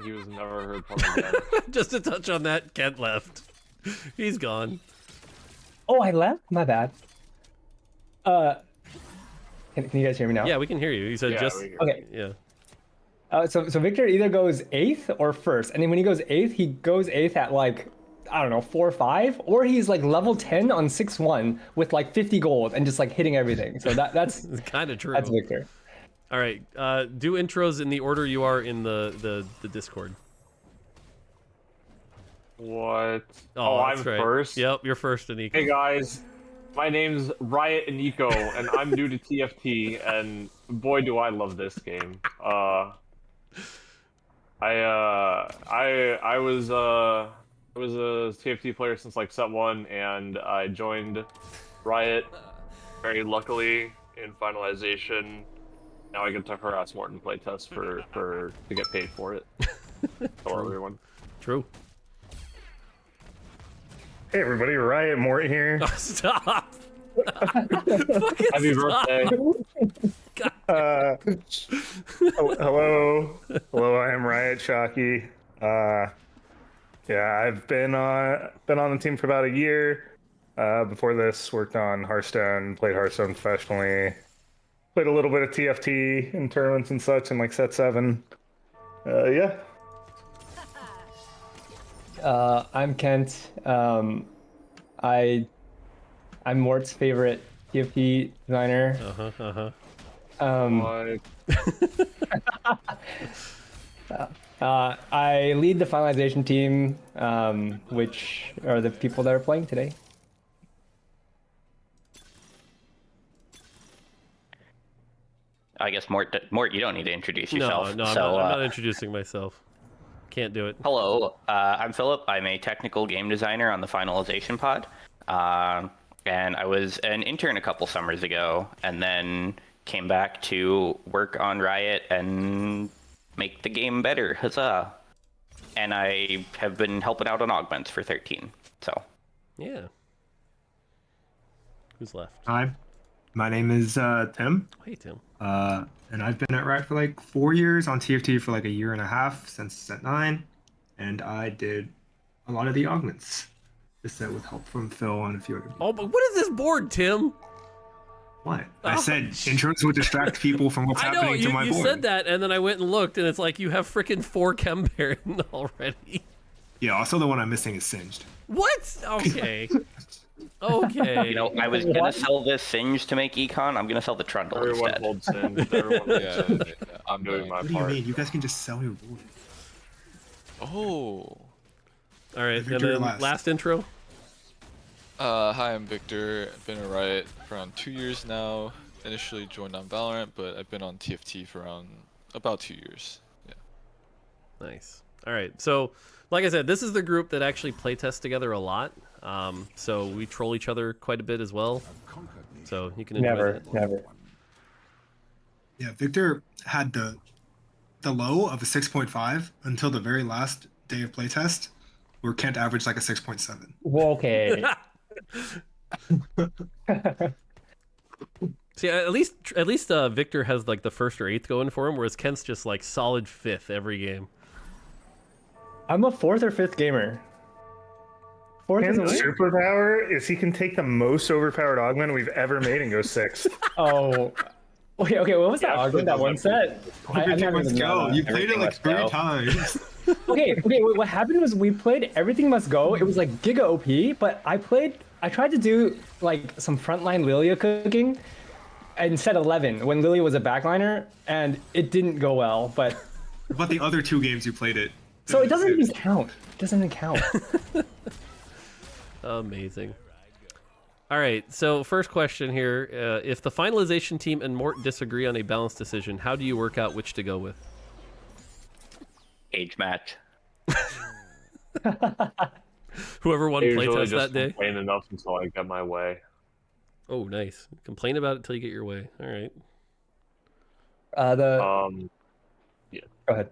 he was never heard from again. Just to touch on that, Kent left. He's gone. Oh, I left? My bad. Can you guys hear me now? Yeah, we can hear you. He said just... Okay. Yeah. So Victor either goes 8th or 1st. And then when he goes 8th, he goes 8th at like, I don't know, 4 or 5. Or he's like level 10 on 6-1 with like 50 gold and just like hitting everything. So that's kind of true. That's Victor. All right. Do intros in the order you are in the Discord. What? Oh, I'm right. first? Yep, you're first, Iniko. Hey guys, my name's Riot Iniko, and I'm new to TFT, and boy do I love this game. I was a TFT player since like set 1, and I joined Riot very luckily in Finalization. Now I get to harass Morton playtest to get paid for it. Hello everyone. True. Hey everybody, Riot Mort here. Oh, stop! Happy birthday. Hello, I am Riot Shocky. Yeah, I've been on the team for about a year. Before this, worked on Hearthstone, played Hearthstone professionally, played a little bit of TFT in tournaments and such in like set 7. Yeah. I'm Kent. I'm Mort's favorite TFT designer. I lead the Finalization team, which are the people that are playing today. I guess Mort, you don't need to introduce yourself. No, I'm not introducing myself. Can't do it. Hello, I'm Philip. I'm a technical game designer on the Finalization pod. And I was an intern a couple summers ago, and then came back to work on Riot and make the game better. Huzzah! And I have been helping out on Augments for 13. So. Yeah. Who's left? Hi, my name is Tim. Hey, Tim. And I've been at Riot for like 4 years, on TFT for like 1.5 years since set 9, and I did a lot of the augments. This set with help from Phil and a few other people. Oh, but what is this board, Tim? What? I said intros would distract people from what's happening to my board. You said that, and then I went and looked, and it's like you have freaking 4 Chem Baron already. Yeah, also the one I'm missing is Singed. What? Okay. Okay. You know, I was gonna sell this Singe to make Econ. I'm gonna sell the Trundle Everyone instead. holds Singe. Everyone holds Singe. I'm doing my What do you part. mean? You guys can just sell your board. Oh. All right, Victor, and then last intro. Hi, I'm Victor. I've been at Riot for around 2 years now. Initially joined on Valorant, but I've been on TFT for about 2 years. Yeah. Nice. All right, so like I said, this is the group that actually playtest together a lot. So we troll each other quite a bit as well. So you can enjoy that. Never. Yeah, Victor had the low of a 6.5 until the very last day of playtest, where Kent averaged like a 6.7. Well, okay. See, at least Victor has like the 1st or 8th going for him, whereas Kent's just like solid 5th every game. I'm a 4th or 5th gamer. 4th is a His win. superpower is he can take the most overpowered augment we've ever made and go 6th. Oh. Okay, what was that augment, that one set? I never Must even go. know You that. played it like 3 times. Okay, wait, what happened was we played Everything Must Go. It was like giga OP, but I tried to do like some frontline Lilia cooking in set 11 when Lilia was a backliner, and it didn't go well, but... But the other 2 games you played it. So it doesn't even count. It doesn't even count. Amazing. All right, so first question here. If the Finalization team and Mort disagree on a balanced decision, how do you work out which to go with? Age match. Whoever won Usually playtest just that day? complain enough until I get my way. Oh, nice. Complain about it till you get your way. All right. Yeah. Go ahead.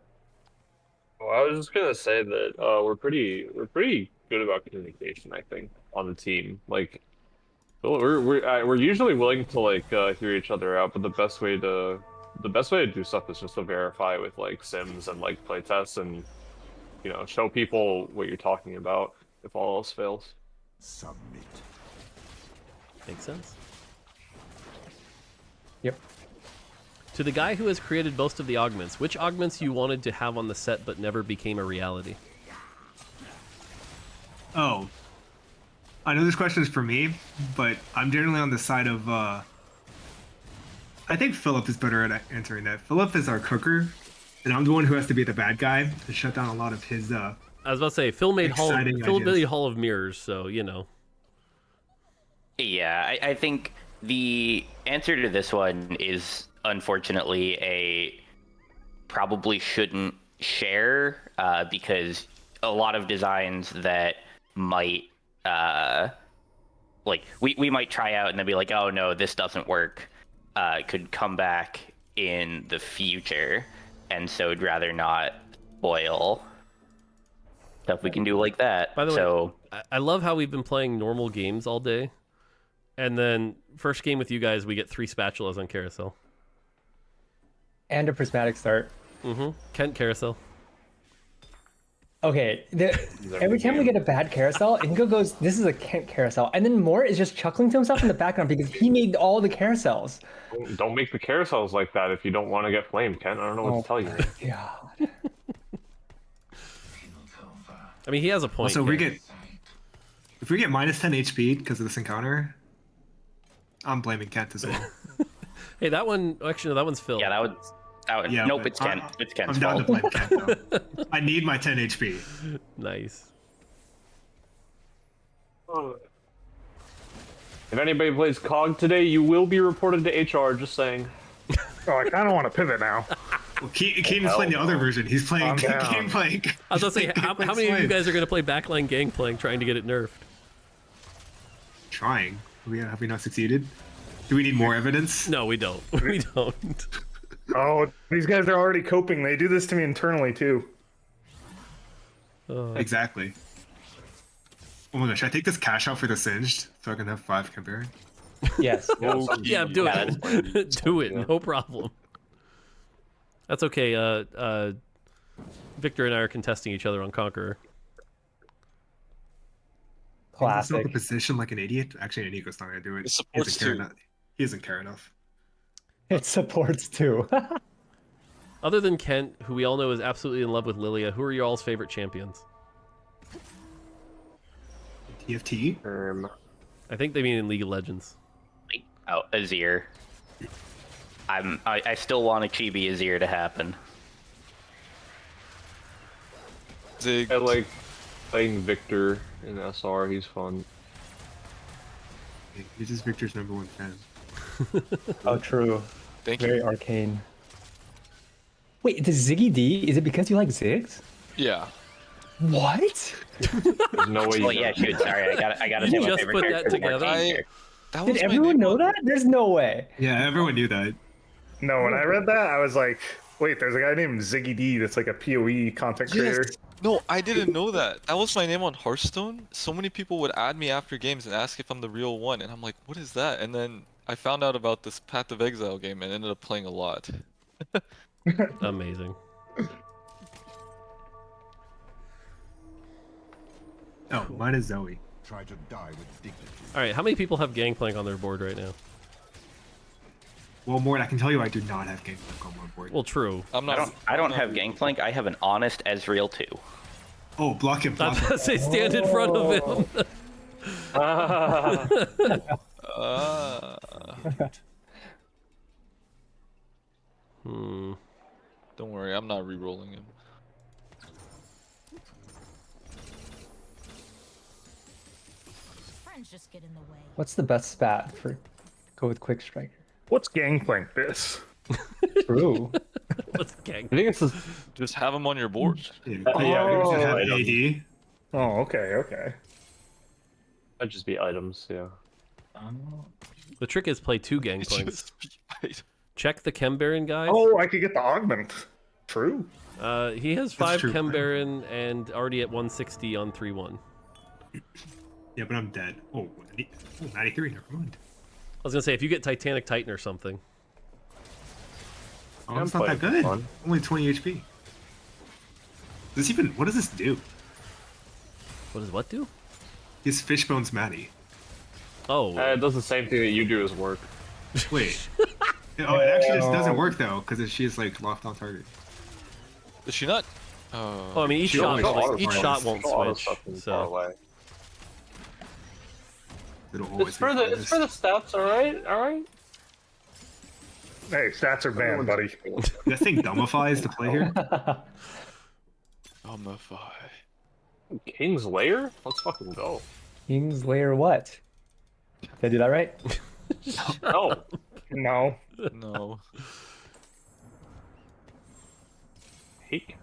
Well, I was just gonna say that we're pretty good about communication. I think on the team, like we're usually willing to like hear each other out, but the best way to do stuff is just to verify with like sims and like playtests, and you know, show people what you're talking about if all else fails. Submit. Makes sense. Yep. To the guy who has created most of the augments, which augments you wanted to have on the set but never became a reality? Oh. I know this question is for me, but I'm generally on the side of, I think Philip is better at answering that. Philip is our cooker, and I'm the one who has to be the bad guy to shut down a lot of his, I was about to say, Phil made exciting Phil made ideas. Hall of Mirrors, so, you know. Yeah, I think the answer to this one is unfortunately a probably shouldn't share because a lot of designs that might like we might try out and then be like, oh no, this doesn't work, could come back in the future, and so I'd rather not spoil stuff we can do like that. By the so way, I love how we've been playing normal games all day, and then first game with you guys, we get 3 spatulas on carousel. And a prismatic start. Kent carousel. Okay, every time we get a bad carousel, Iniko goes, "This is a Kent carousel," and then Mort is just chuckling to himself in the background because he made all the carousels. Don't make the carousels like that if you don't want to get flamed, Ken. I don't know what to tell you. God. I mean, he has a point. Also, Kent. if we get minus 10 HP because of this encounter, I'm blaming Kent as well. Hey, that one, actually, no, that one's Phil. yeah, that would Yeah, nope, but it's Ken. It's Ken's I'm down to fault. blame Kent, though. I need my 10 HP. Nice. If anybody plays COG today, you will be reported to HR. Just saying. Oh, I kind of want to pivot now. Well, Keaton's playing the other version. He's playing Calm down. Gangplank. I was about to say, how many of you guys are going to play backline Gangplank trying to get it nerfed? Trying. Have we not succeeded? Do we need more evidence? No, we don't. We don't. Oh, these guys are already coping. They do this to me internally too. Exactly. Oh my gosh, I take this cash out for the Singed so I can have 5 Kemper. Yes. Yeah, do it. Do it. No problem. That's okay. Victor and I are contesting each other on Conqueror. It's not Classic. the position like an idiot. Actually, Iniko's not gonna do it. It supports too. He doesn't care enough. It supports too. Other than Kent, who we all know is absolutely in love with Lilia, who are your all's favorite champions? TFT? I think they mean in League of Legends. Oh, Azir. I still want a Chibi Azir to happen. Zig. I like playing Victor in SR. He's fun. He's just Victor's #1 fan. Oh, true. Thank Very you. arcane. Wait, the Ziggy D, is it because you like Ziggs? Yeah. What? There's no way. Well, yeah, shoot. Sorry, I gotta You say my just favorite put that character is together? Mortdog. That Did was my everyone name know on- that? There's no way. Yeah, everyone knew that. No, when I read that, I was like, wait, there's a guy named Ziggy D that's like a PoE content creator. Yes. No, I didn't know that. That was my name on Hearthstone. So many people would add me after games and ask if I'm the real one, and I'm like, what is that? And then I found out about this Path of Exile game and ended up playing a lot. Amazing. Oh, mine is Zoe. Try to die with dignity. All right, how many people have Gangplank on their board right now? Well, Mort, I can tell you I do not have Gangplank on my board. Well, true. I'm not. I don't have Gangplank. I have an honest Ezreal too. Oh, block him, I block was him. about to say stand in front of him. Don't worry, I'm not re-rolling him. Friends just get in the way. What's the best spat for go with Quick Striker? What's Gangplank this? True. What's Gang? I think it's just, Just have him on your board. Yeah, we should have I don't- AD. Oh, okay. that'd just be items. Yeah. The trick is play 2 Gangplanks. Just be- Check the Chem Baron guys. Oh, I could get the augment. True. He has 5 true. Chem Baron and already at 160 on 3-1. Yeah, but I'm dead. Oh, 93, never mind. I was gonna say if you get Titanic Titan or something. Oh, it's not that Gangplank's good. fun. Only 20 HP. What does this do? What does what do? He's Fishbone's Maddie. Oh, It does the same thing that you do as work. Wait. Oh, it actually just doesn't work though, because she's like locked on target. Is she not? oh, I mean each She shot, always- each shot won't Auto switch. stuff from far So away. It'll always It's for be the fine. it's for the stats, alright? Alright? Hey, stats are banned, buddy. That thing dumbifies to play here. Dumbify. King's Lair? Let's fucking go. King's Lair what? Did I do that right? No. No. No. Hate.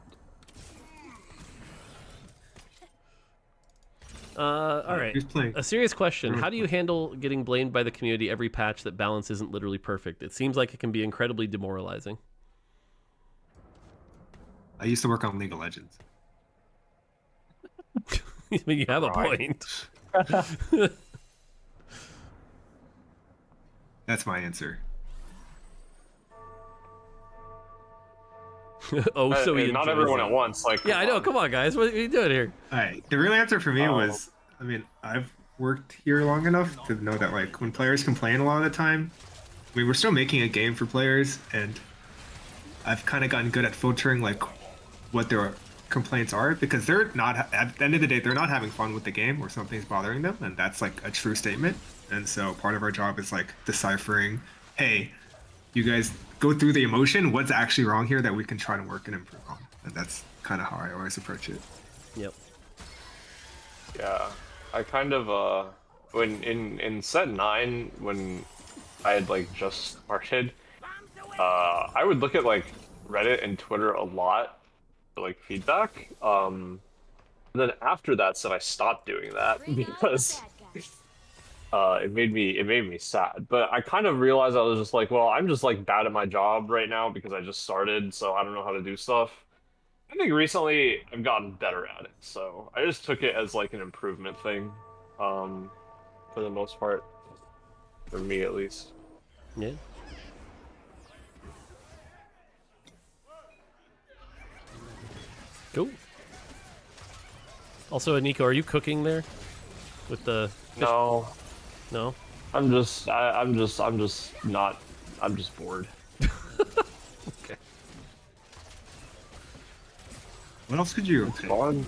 all right. Who's playing? A serious question. How do you handle getting blamed by the community every patch that balance isn't literally perfect? It seems like it can be incredibly demoralizing. I used to work on League of Legends. I mean, you have a Right. point. That's my answer. Oh, so he not enjoys everyone it. at once. Like, Yeah, I know. Come on, guys. What are you doing here? Alright, the real answer for me Oh. was, I mean, I've worked here long enough to know that like when players complain a lot of the time, I mean, we're still making a game for players, and I've kind of gotten good at filtering like what their complaints are, because they're not, at the end of the day, they're not having fun with the game or something's bothering them, and that's like a true statement. And so part of our job is like deciphering, hey, you guys go through the emotion, what's actually wrong here that we can try to work and improve on. And that's kind of how I always approach it. Yep. Yeah, I kind of when in set 9 when I had like just started, I would look at like Reddit and Twitter a lot for like feedback. And then after that set I stopped doing that because it made me sad. But I kind of realized I was just like, well, I'm just like bad at my job right now because I just started, so I don't know how to do stuff. I think recently I've gotten better at it, so I just took it as like an improvement thing, for the most part, for me at least. Yeah. Cool. Also, Iniko, are you cooking there? With the No, no? I'm just bored. Okay. What else could you take? Fun.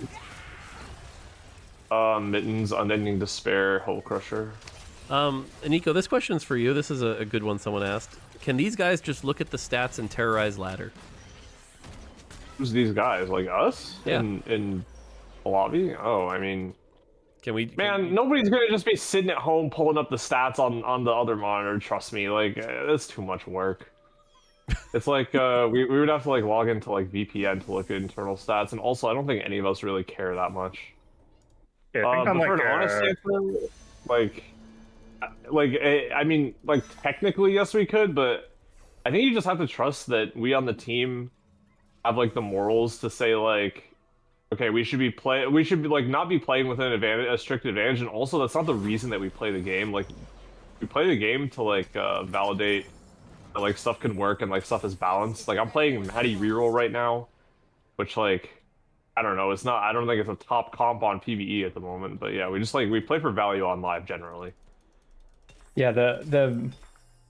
Mittens, Unending Despair, Hole Crusher. Iniko, this question's for you. This is a good one someone asked. Can these guys just look at the stats and terrorize ladder? Who's these guys? Like us? Yeah. In the lobby? Oh, I mean, Can we? man, nobody's gonna just be sitting at home pulling up the stats on the other monitor. Trust me, like that's too much work. It's like we would have to like log into like VPN to look at internal stats, and also I don't think any of us really care that much. Yeah, I think But I'm for like, an honest answer, I mean, like technically yes we could, but I think you just have to trust that we on the team have like the morals to say like, okay, we should be like not be playing with a strict advantage, and also that's not the reason that we play the game. Like we play the game to like validate that like stuff can work and like stuff is balanced. Like I'm playing Maddie Reroll right now, which like I don't know, I don't think it's a top comp on PvE at the moment, but yeah, we play for value on live generally. Yeah,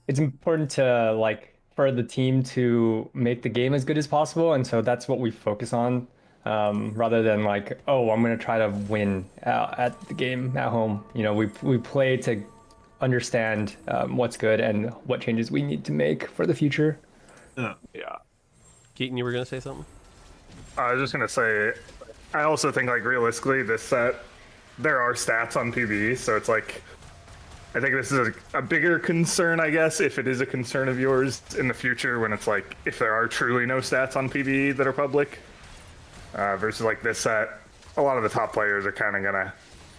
it's important to like for the team to make the game as good as possible, and so that's what we focus on, rather than like, oh, I'm gonna try to win at the game at home. You know, we play to understand what's good and what changes we need to make for the future. Yeah. Keaton, you were gonna say something? I was just gonna say, I also think like realistically, this set there are stats on PvE, so it's like I think this is a bigger concern, I guess, if it is a concern of yours in the future when it's like if there are truly no stats on PvE that are public, versus like this set, a lot of the top players are kind of gonna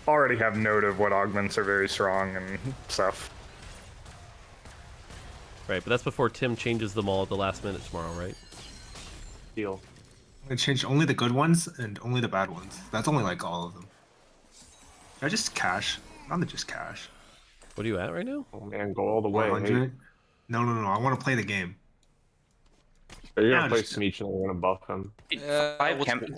already have note of what augments are very strong and stuff. Right, but that's before Tim changes them all at the last minute tomorrow, right? Deal. I changed only the good ones and only the bad ones. That's only like all of them. Should I just cash? Not just cash. What are you at right now? Oh man, go all the way. 100? No. I want to play the game. Are you Yeah, gonna play just- Smeech and then you're gonna buff him?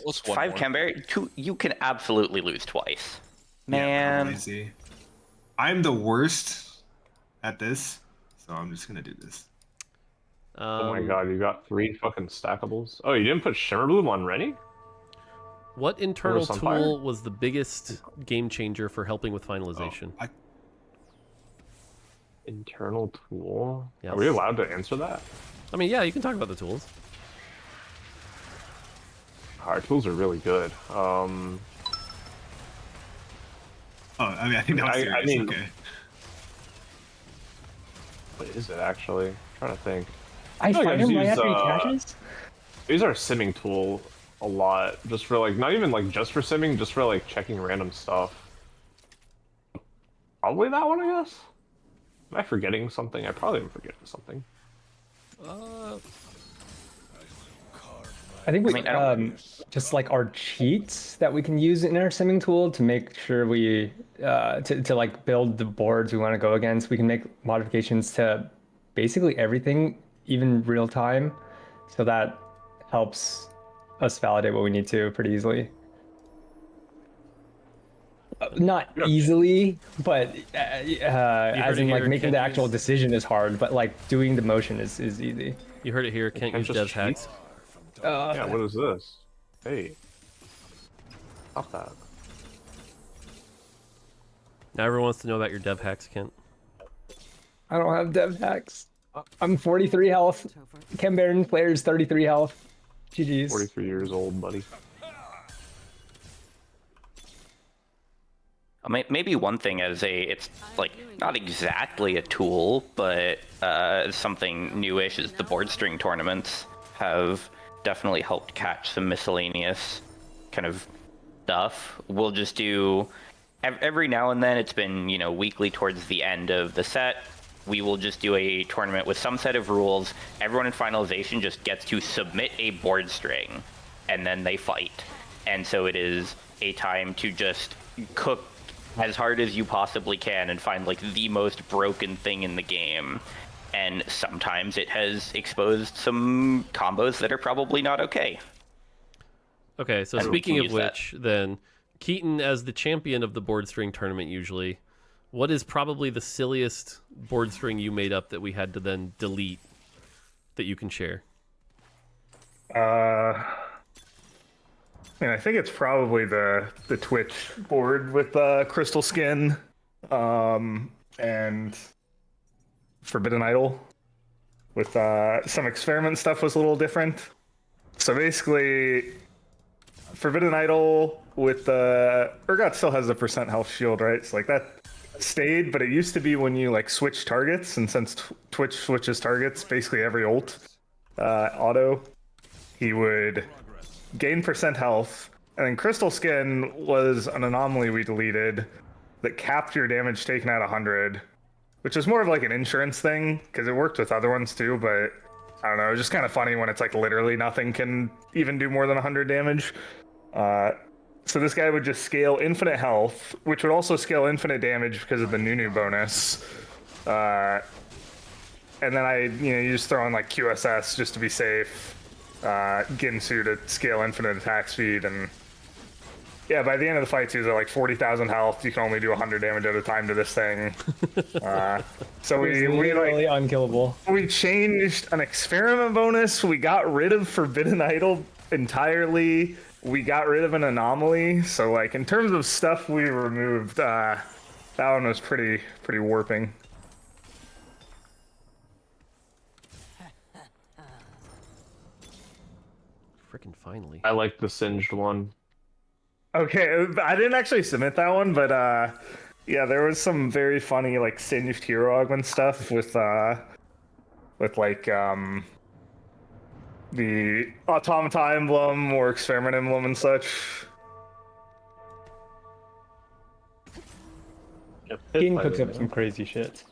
What's one five more? Camberry, two. You can absolutely lose twice, Yeah, man. crazy. I'm the worst at this, so I'm just gonna do this. Oh my god, you got 3 fucking stackables. Oh, you didn't put Shimmer Bloom on Rennie? What internal on tool fire? was the biggest game changer for helping with finalization? Internal tool? Yes. Are we allowed to answer that? I mean, yeah, you can talk about the tools. Our tools are really good. Oh, I mean, I think that was serious. I mean- Okay. What is it actually? I'm trying to think. I feel like fight I've him right used, after he catches. I use our simming tool a lot, just for like, not even like just for simming, just for like checking random stuff. Probably that one, I guess. Am I forgetting something? I probably am forgetting something. I think we I mean, I don't- just like our cheats that we can use in our simming tool to make sure we to like build the boards we want to go against. We can make modifications to basically everything, even real time, so that helps us validate what we need to pretty easily. Not easily, but as in it like here, making the Kent actual use- decision is hard, but like doing the motion is easy. You heard it here. Can't use just devs cheat? hacks. Yeah, what is this? Hey. Stop that. Now everyone wants to know about your dev hacks, Kent. I don't have dev hacks. I'm 43 health. Ken Barron player's 33 health. GG's. 43 years old, buddy. Maybe one thing it's like not exactly a tool, but something newish is the board string tournaments have definitely helped catch some miscellaneous kind of stuff. We'll just do every now and then. It's been weekly towards the end of the set. We will just do a tournament with some set of rules. Everyone in finalization just gets to submit a board string, and then they fight. And so it is a time to just cook as hard as you possibly can and find like the most broken thing in the game. And sometimes it has exposed some combos that are probably not okay. Okay, so And we speaking can of use that. which, then, Keaton, as the champion of the board string tournament usually, what is probably the silliest board string you made up that we had to then delete that you can share? I think it's probably the Twitch board with Crystal Skin, and Forbidden Idol. With some experiment stuff was a little different. So basically, Forbidden Idol with Urgot still has a % health shield, right? So like that stayed, but it used to be when you like switch targets, and since Twitch switches targets, basically every ult auto, he would gain % health, and then Crystal Skin was an anomaly we deleted that capped your damage taken at 100, which is more of like an insurance thing because it worked with other ones too, but I don't know, it's just kind of funny when it's like literally nothing can even do more than 100 damage. So this guy would just scale infinite health, which would also scale infinite damage because of the Nunu bonus. And then you just throw in like QSS just to be safe. Ginsu to scale infinite attack speed, and yeah, by the end of the fight, he was at like 40,000 health. You can only do 100 damage at a time to this thing. So we literally unkillable. we changed an experiment bonus. We got rid of Forbidden Idol entirely. We got rid of an anomaly. So like in terms of stuff we removed, that one was pretty warping. Freaking finally. I like the singed one. Okay, I didn't actually submit that one, but yeah, there was some very funny like singed hero augment stuff with like the automata emblem or experiment emblem and such. Keaton cooks up some crazy shit.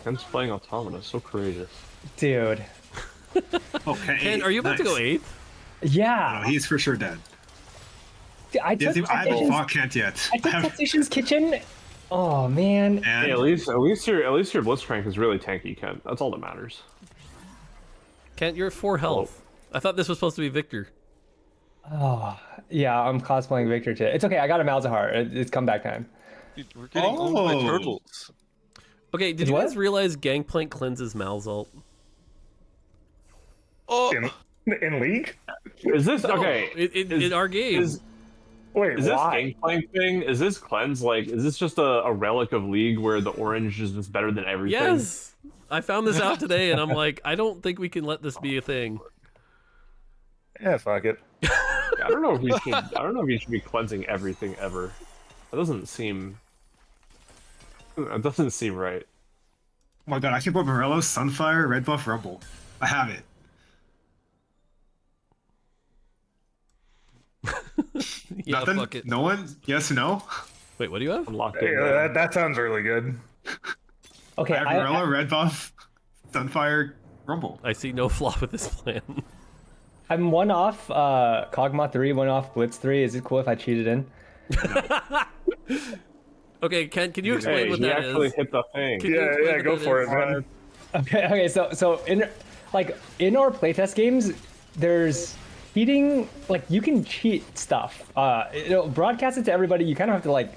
Ken's playing Automata, so courageous. Dude, Okay. Ken, are you about to go 8th? Yeah. No, he's for sure dead. I I took haven't fought Kent yet. I took Tactician's Kitchen. Oh man. Hey, And at least your Blitzcrank is really tanky, Kent. That's all that matters. Kent, you're at 4 health. I thought this was supposed to be Victor. Oh yeah, I'm cosplaying Victor today. It's okay. I got a Malzahar. It's comeback time. Dude, we're getting owned by Oh. turtles. Okay, did you What? guys realize Gangplank cleanses Malzalt? Oh, In League? Is this okay? In our game. Wait, Is this why? Gangplank thing? Is this cleanse like? Is this just a relic of League where the orange is just better than everything? Yes! I found this out today, and I'm like, I don't think we can let this be a thing. Yeah, fuck it. I don't know if we should. I don't know if you should be cleansing everything ever. That doesn't seem. That doesn't seem right. oh my god, I can put Morello, Sunfire, Red Buff, Rumble. I have it. Yeah, Nothing? fuck it. No one? Yes, no? Wait, what do you have? I'm locked Hey, in. that sounds really good. Okay, I have Morello, Red Buff, Sunfire, Rumble. I see no flaw with this plan. I'm one off Kog'Maw 3, one off Blitz 3. Is it cool if I cheated in? Okay, Ken, can you explain Hey, what he that actually is? hit the thing. Can you Yeah, explain yeah, what go that for is? it, man. Okay, so in our playtest games, there's cheating. Like you can cheat stuff. Broadcast it to everybody. You kind of have to like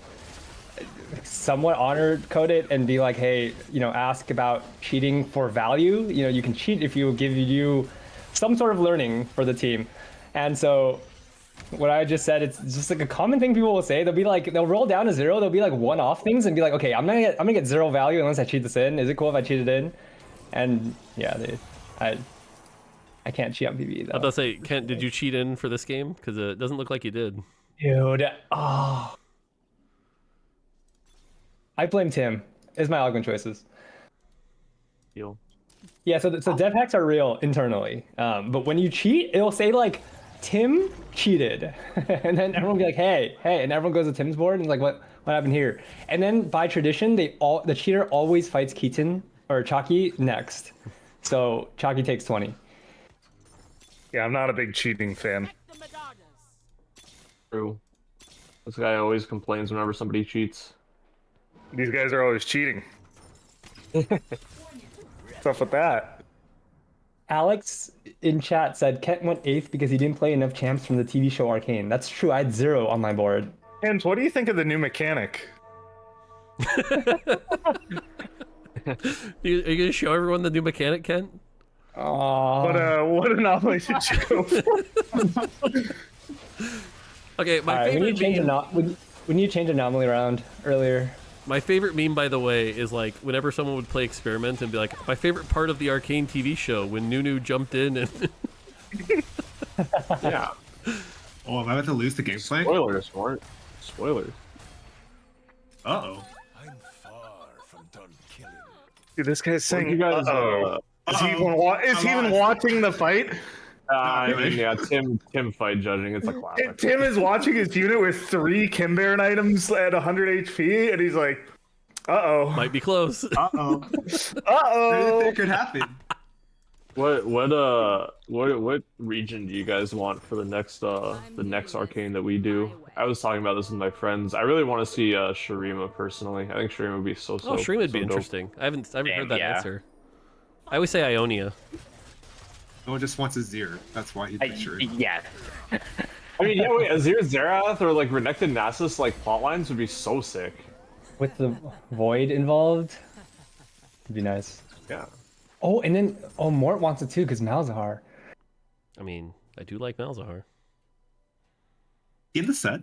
somewhat honor code it and be like, hey, ask about cheating for value. You can cheat if you give you some sort of learning for the team. And so what I just said, it's just like a common thing people will say. They'll roll down to 0. They'll be like one-off things and be like, okay, I'm gonna get 0 value unless I cheat this in. Is it cool if I cheat it in? And yeah, I can't cheat on PvE though. I was about to say, Kent, did you cheat in for this game? Because it doesn't look like you did. Dude, oh. I blame Tim. It's my Augment choices. Deal. Yeah, so dev hacks are real internally. But when you cheat, it'll say like, Tim cheated. And then everyone will be like, hey, and everyone goes to Tim's board and like, what happened here? And then by tradition, the cheater always fights Keaton or Chalky next. So Chalky takes 20. Yeah, I'm not a big cheating fan. True. This guy always complains whenever somebody cheats. These guys are always cheating. What's up with that? Alex in chat said Kent went 8th because he didn't play enough champs from the TV show Arcane. That's true. I had 0 on my board. And what do you think of the new mechanic? Are you going to show everyone the new mechanic, Kent? What anomaly did you go for? Okay, my Alright, we favorite need to change anomaly around earlier. My favorite meme, by the way, is like whenever someone would play Experiment and be like, my favorite part of the Arcane TV show when Nunu jumped in and Yeah. Oh, am I about to lose the gameplay? Spoilers, Mort. Spoilers. Uh-oh. I'm far from done killing. Dude, this guy's What saying, you guys, uh-oh. Is he even, is he even watching the fight? I mean, yeah, Tim fight judging. It's a classic. Tim is watching his unit with 3 Kimbaron items at 100 HP, and he's like, uh-oh. might be close. Uh-oh. Uh-oh. It could happen. What region do you guys want for the next Arcane that we do? I was talking about this with my friends. I really want to see Shurima personally. I think Shurima would be so Oh, Shreem would be dope. interesting. I haven't heard that yeah. answer. I always say Ionia. No one just wants a Zir. That's why he picked Shuri. Yeah. I mean, yeah, wait, Azir Zerath or like Renekton Nasus like plot lines would be so sick. With the void involved, it'd be nice. Yeah. Oh, and then Mort wants it too because Malzahar. I mean, I do like Malzahar. In the set.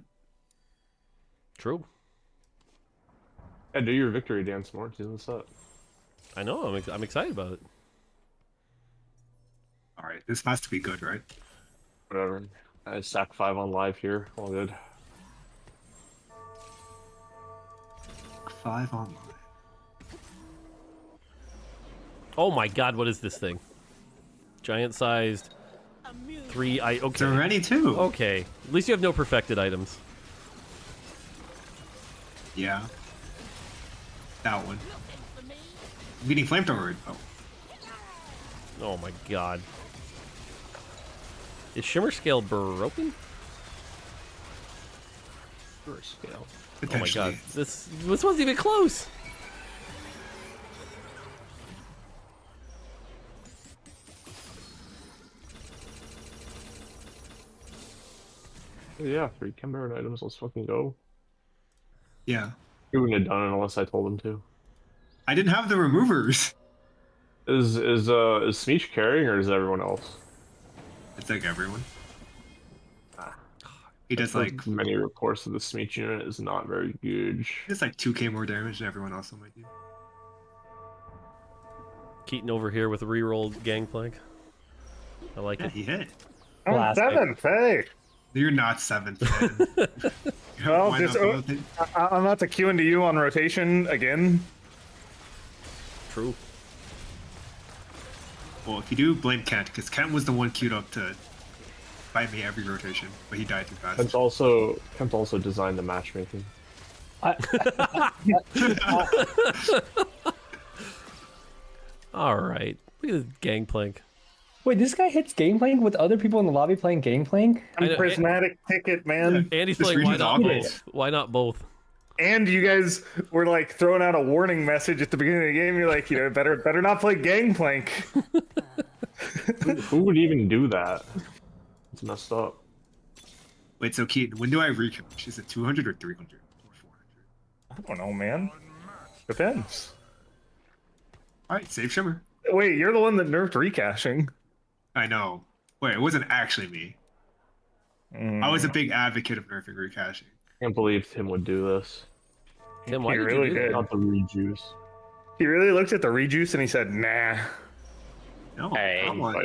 True. Yeah, do your victory dance more too. What's up? I know. I'm excited about it. All right, this has to be good, right? Whatever. I sack 5 on live here. All good. 5 online. Oh my God! What is this thing? Giant-sized. 3. Okay. It's already 2. Okay. At least you have no perfected items. Yeah. That one. I'm getting flamethrowered. Oh. Oh my God. Is Shimmer Scale broken? Shimmer Scale. Oh my god, this wasn't even close. Yeah, 3 Chimera items. Let's fucking go. Yeah. He wouldn't have done it unless I told him to. I didn't have the removers. Is Smeech carrying or is everyone else? It's like everyone. He does like Many reports that the Smeech unit is not very good. it's like 2k more damage than everyone else on my team. Keaton over here with a rerolled Gangplank. I like Yeah, it. he hit. I'm Classic. 7th. Hey. You're not 7th. Man. Well, Why just, not both? I'm about to queue into you on rotation again. True. Well, if you do, blame Kent, because Kent was the one queued up to fight me every rotation, but he died too fast. Kent also designed the matchmaking. All right. Look at this Gangplank. Wait, this guy hits Gangplank with other people in the lobby playing Gangplank? I know, Prismatic ticket, man. Andy's This playing. Why region's not awful. both? Why not both? And you guys were like throwing out a warning message at the beginning of the game. You're like, better not play Gangplank. Who would even do that? It's messed up. Wait, so Keaton, when do I recommission? Is it 200 or 300 or 400? I don't know, man. Depends. All right, save Shimmer. Wait, you're the one that nerfed recaching. I know. Wait, it wasn't actually me. I was a big advocate of nerfing recaching. Can't believe Tim would do this. Tim, why He did really you do did. that? Not the rejuice. He really looked at the rejuice and he said, nah. No, Hey, come on.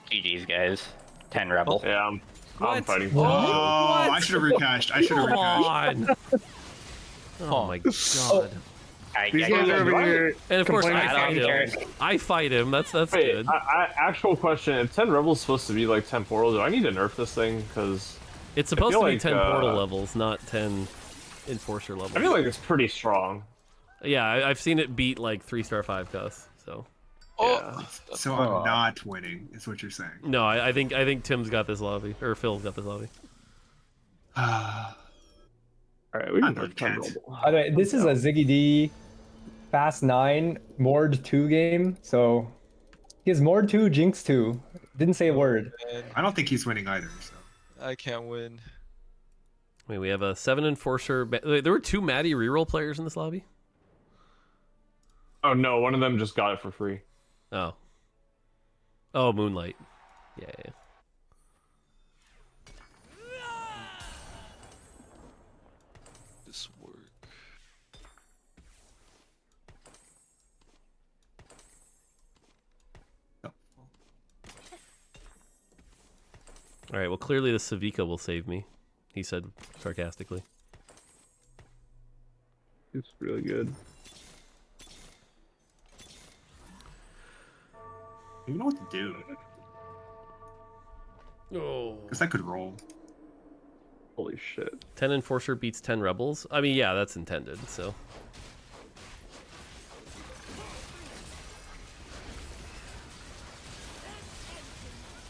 GG's, guys. 10 Rebel. Yeah, I'm What? fighting. What? Oh, I should have recached. I should have Come recached. on. Oh my god. These guys are over here And of course, complaining. I don't care. I fight him. That's Wait, good. actual question: if 10 rebels supposed to be like 10 portals, do I need to nerf this thing? Because It's supposed to feel be like, 10 portal levels, not 10 enforcer levels. I feel like it's pretty strong. Yeah, I've seen it beat like 3-star 5 Gus. So Yeah. So I'm not winning, is what you're saying. no, I think Tim's got this lobby, or Phil's got this lobby. All right, we can I'm nerf 10 Kent. rebels. By the way, this is a Ziggy D Fast 9 Mord 2 game, so he has Mord 2, Jinx 2. Didn't say a word. And I don't think he's winning either. So I can't win. I mean, we have a 7 enforcer. Wait, there were 2 Maddie reroll players in this lobby. Oh no, one of them just got it for free. Oh. Oh, Moonlight. Yeah. This work. All right. Well, clearly the Savika will save me, he said sarcastically. It's really good. you know what to do, Oh. because I could roll. Holy shit. 10 enforcer beats 10 rebels. I mean, yeah, that's intended. So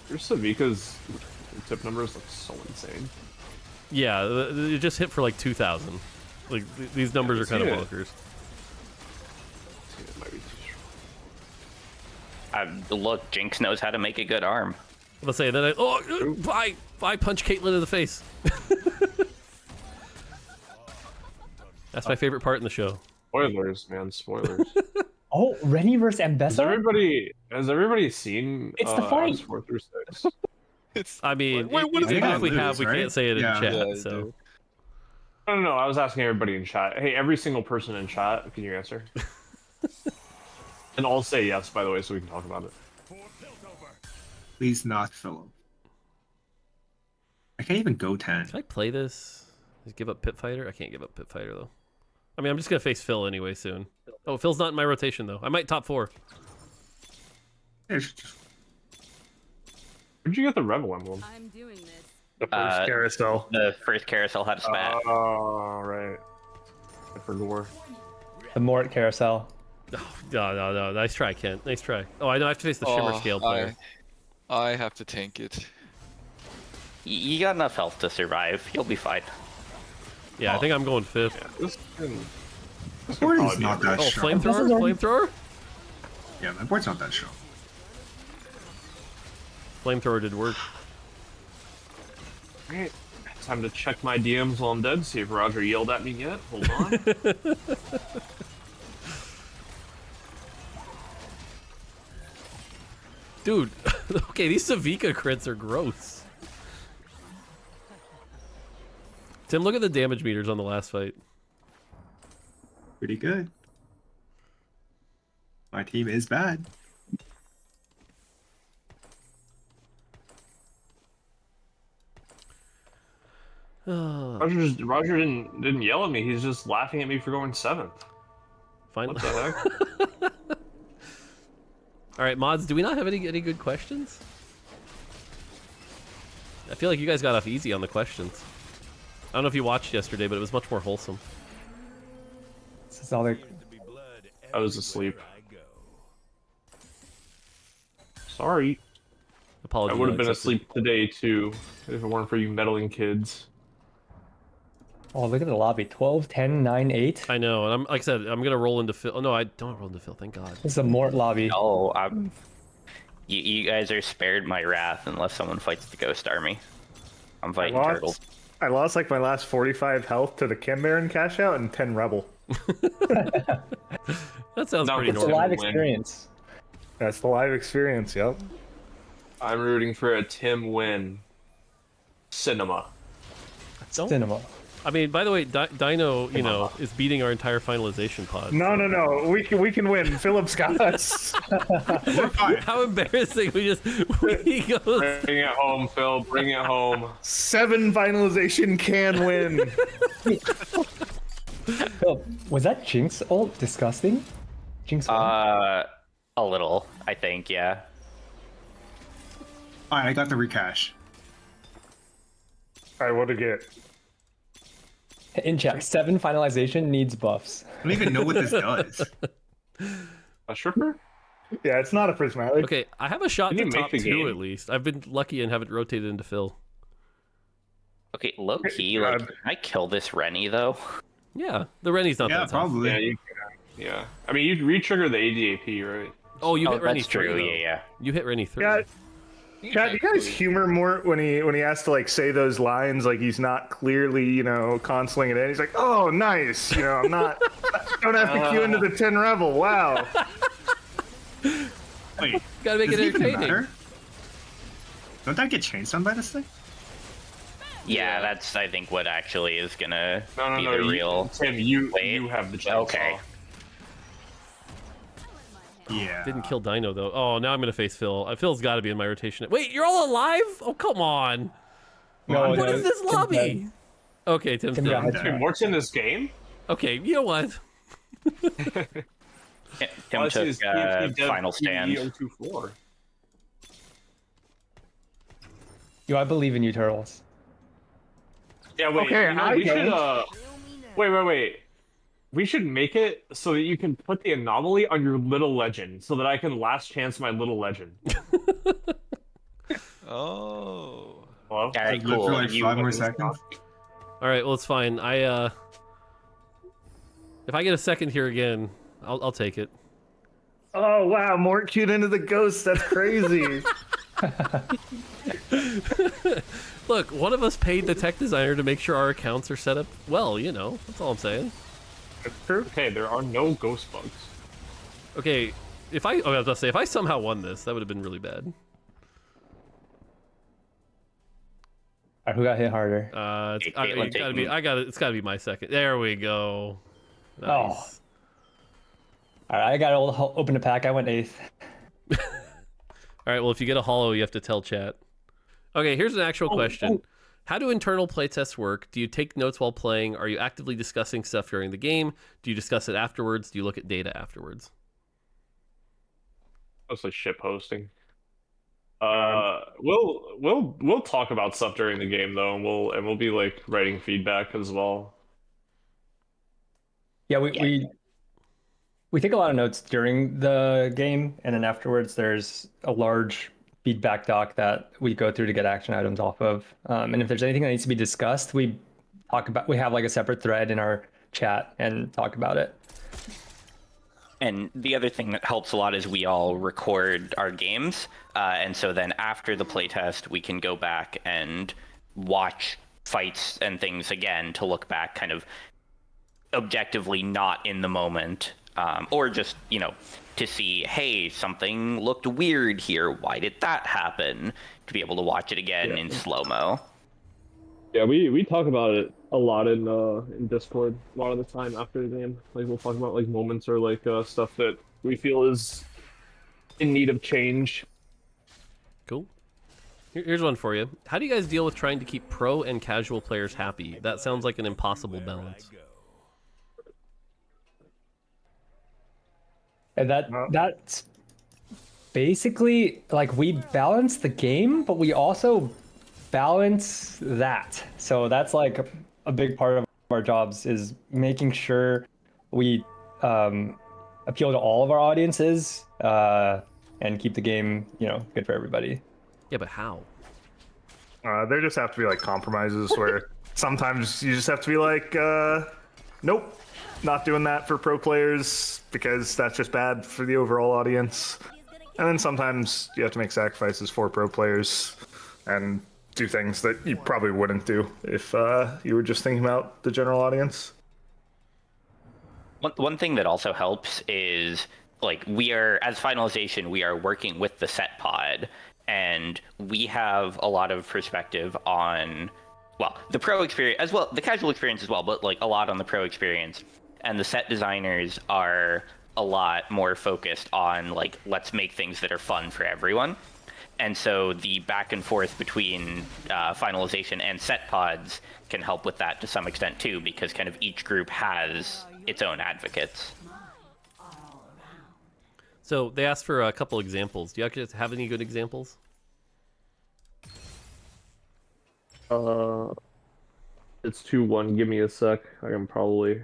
Your Savika's tip numbers look so insane. yeah, it just hit for like 2,000. Like these numbers are kind of Yeah. bonkers. It might be too strong. Look, Jinx knows how to make a good arm. Let's say then I punch Caitlyn in the face. That's my favorite part in the show. Spoilers, man. Spoilers. Oh, Rennie versus Has Ambessa? everybody seen It's the fight. episodes 4 through 6? It's I mean, Wait, what is even it? if we Lose, have, we right? can't say it in Yeah. chat. Yeah, I so do. No, I was asking everybody in chat. Hey, every single person in chat, can you answer? And I'll say yes, by the way, so we can talk about it. Please not Philip. I can't even go 10. can I play this? Just give up Pit Fighter? I can't give up Pit Fighter though. I mean, I'm just gonna face Phil anyway soon. Oh, Phil's not in my rotation though. I might top 4. Yeah, just Where'd you get the Rebel emblem? I'm doing this. The first carousel. The first carousel had a spat. Oh, right. I forgot. The Mort carousel. No. Nice try, Kent. Nice try. Oh, I know. I have to face the Shimmer Scale player. I have to tank it. You got enough health to survive. You'll be fine. Yeah, I think I'm going 5th. My board is not that Oh, strong. flamethrower? Yeah, my board's not that strong. Flamethrower did work. Alright, time to check my DMs while I'm dead, see if Roger yelled at me yet. Hold on. Dude, okay, these Savika crits are gross. Tim, look at the damage meters on the last fight. Pretty good. My team is bad. Roger didn't yell at me. He's just laughing at me for going 7th. Fine. What the heck? All right, mods, do we not have any good questions? I feel like you guys got off easy on the questions. I don't know if you watched yesterday, but it was much more wholesome. This is all they... I was asleep. Sorry. Apologies. I would have been accepted. asleep today too if it weren't for you meddling kids. Oh, look at the lobby. 12, 10, 9, 8. I know, and I'm like I said, I'm gonna roll into Phil. Oh no, I don't roll into Phil. Thank God. This is a Mort lobby. Oh, you guys are spared my wrath unless someone fights the Ghost Army. I'm fighting turtles. I lost like my last 45 health to the Kim Baron cash out and 10 Rebel. That sounds No, pretty It's a normal. live win. experience. That's the live experience, yep. I'm rooting for a Tim win. Cinema. Don't- Cinema. I mean, by the way, Dino, you know, is beating our entire finalization pod. No. We can win. Philip's got us. We're fine. How embarrassing! We go. Bring it home, Phil. Bring it home. 7 finalization can win. Phil, was that Jinx ult disgusting? Jinx ult? A little, I think, yeah. Alright, I got the recash. All right, what to get? In chat, 7 finalization needs buffs. I don't even know what this does. A stripper? Yeah, it's not a prismatic. Okay, I have a shot Can to you make top the 2 game? at least. I've been lucky and have it rotated into Phil. Okay, low key, like, can I kill this Rennie though? Yeah, the Rennie's not Yeah, that tough. probably. Yeah, you can. Yeah. I mean, you re-trigger the ADAP, right? Oh, you Oh, hit Rennie that's 3. true. though. Yeah. You hit Rennie 3. Yeah, Chad, you guys humor Mort when he has to like say those lines like he's not clearly, you know, consoling it in. He's like, oh, nice. You know, I'm not. Don't have to queue into the 10 Rebel. Wow. Wait, Gotta make does it it even entertaining. matter? Don't that get changed on by this thing? Yeah, that's I think what actually is gonna be No. the real. Tim, you Wait. have the chainsaw. Okay. Yeah. Didn't kill Dino though. Oh, now I'm gonna face Phil. Phil's got to be in my rotation. Wait, you're all alive? Oh, come on. No, What is this Tim's lobby? dead. Okay, Tim's Tim dead. got hit. Tim, Mort's in this game? Okay, you know what? Tim Oh, I see his took TFT dev final stand. PE024. Yo, I believe in you, turtles. Yeah, wait. Okay, you know, I we should, don't. wait. We should make it so that you can put the anomaly on your little legend, so that I can last chance my little legend. Oh. Hello? All right, Live cool. for like You- 5 more seconds. All right, well it's fine. If I get a second here again, I'll take it. Oh, wow. Mort queued into the ghost. That's crazy. Look, one of us paid the tech designer to make sure our accounts are set up well. You know, that's all I'm saying. That's true. Okay, there are no ghost bugs. Okay, I was about to say if I somehow won this, that would have been really bad. Alright, who got hit harder? It's, Hey, Caitlin, gotta take be. me. It's gotta be my second. There we go. Nice. Oh. Alright, I got to open a pack. I went 8th. All right. Well, if you get a hollow, you have to tell chat. Okay. Here's an actual question. How do internal playtests work? Do you take notes while playing? Are you actively discussing stuff during the game? Do you discuss it afterwards? Do you look at data afterwards? Mostly shit posting. We'll talk about stuff during the game though, and we'll be like writing feedback as well. Yeah, we take a lot of notes during the game, and then afterwards there's a large feedback doc that we go through to get action items off of. And if there's anything that needs to be discussed, we have like a separate thread in our chat and talk about it. And the other thing that helps a lot is we all record our games, and so then after the playtest, we can go back and watch fights and things again to look back kind of objectively, not in the moment, or just, to see, hey, something looked weird here. Why did that happen? To be able to watch it again in slow-mo. Yeah, we talk about it a lot in Discord a lot of the time after the game. Like we'll talk about like moments or like stuff that we feel is in need of change. Cool. Here's one for you. How do you guys deal with trying to keep pro and casual players happy? That sounds like an impossible balance. And that's basically like we balance the game, but we also balance that. So that's like a big part of our jobs is making sure we appeal to all of our audiences and keep the game, good for everybody. Yeah, but how? There just have to be like compromises where sometimes you just have to be like, nope, not doing that for pro players because that's just bad for the overall audience. And then sometimes you have to make sacrifices for pro players and do things that you probably wouldn't do if you were just thinking about the general audience. One thing that also helps is, like, as Finalization, we are working with the set pod, and we have a lot of perspective on, well, the pro experience, as well, the casual experience as well, but, like, a lot on the pro experience. And the set designers are a lot more focused on, like, let's make things that are fun for everyone. And so the back and forth between Finalization and set pods can help with that to some extent too, because kind of each group has its own advocates. So they asked for a couple examples. Do you actually have any good examples? It's 2-1. Give me a sec. I can probably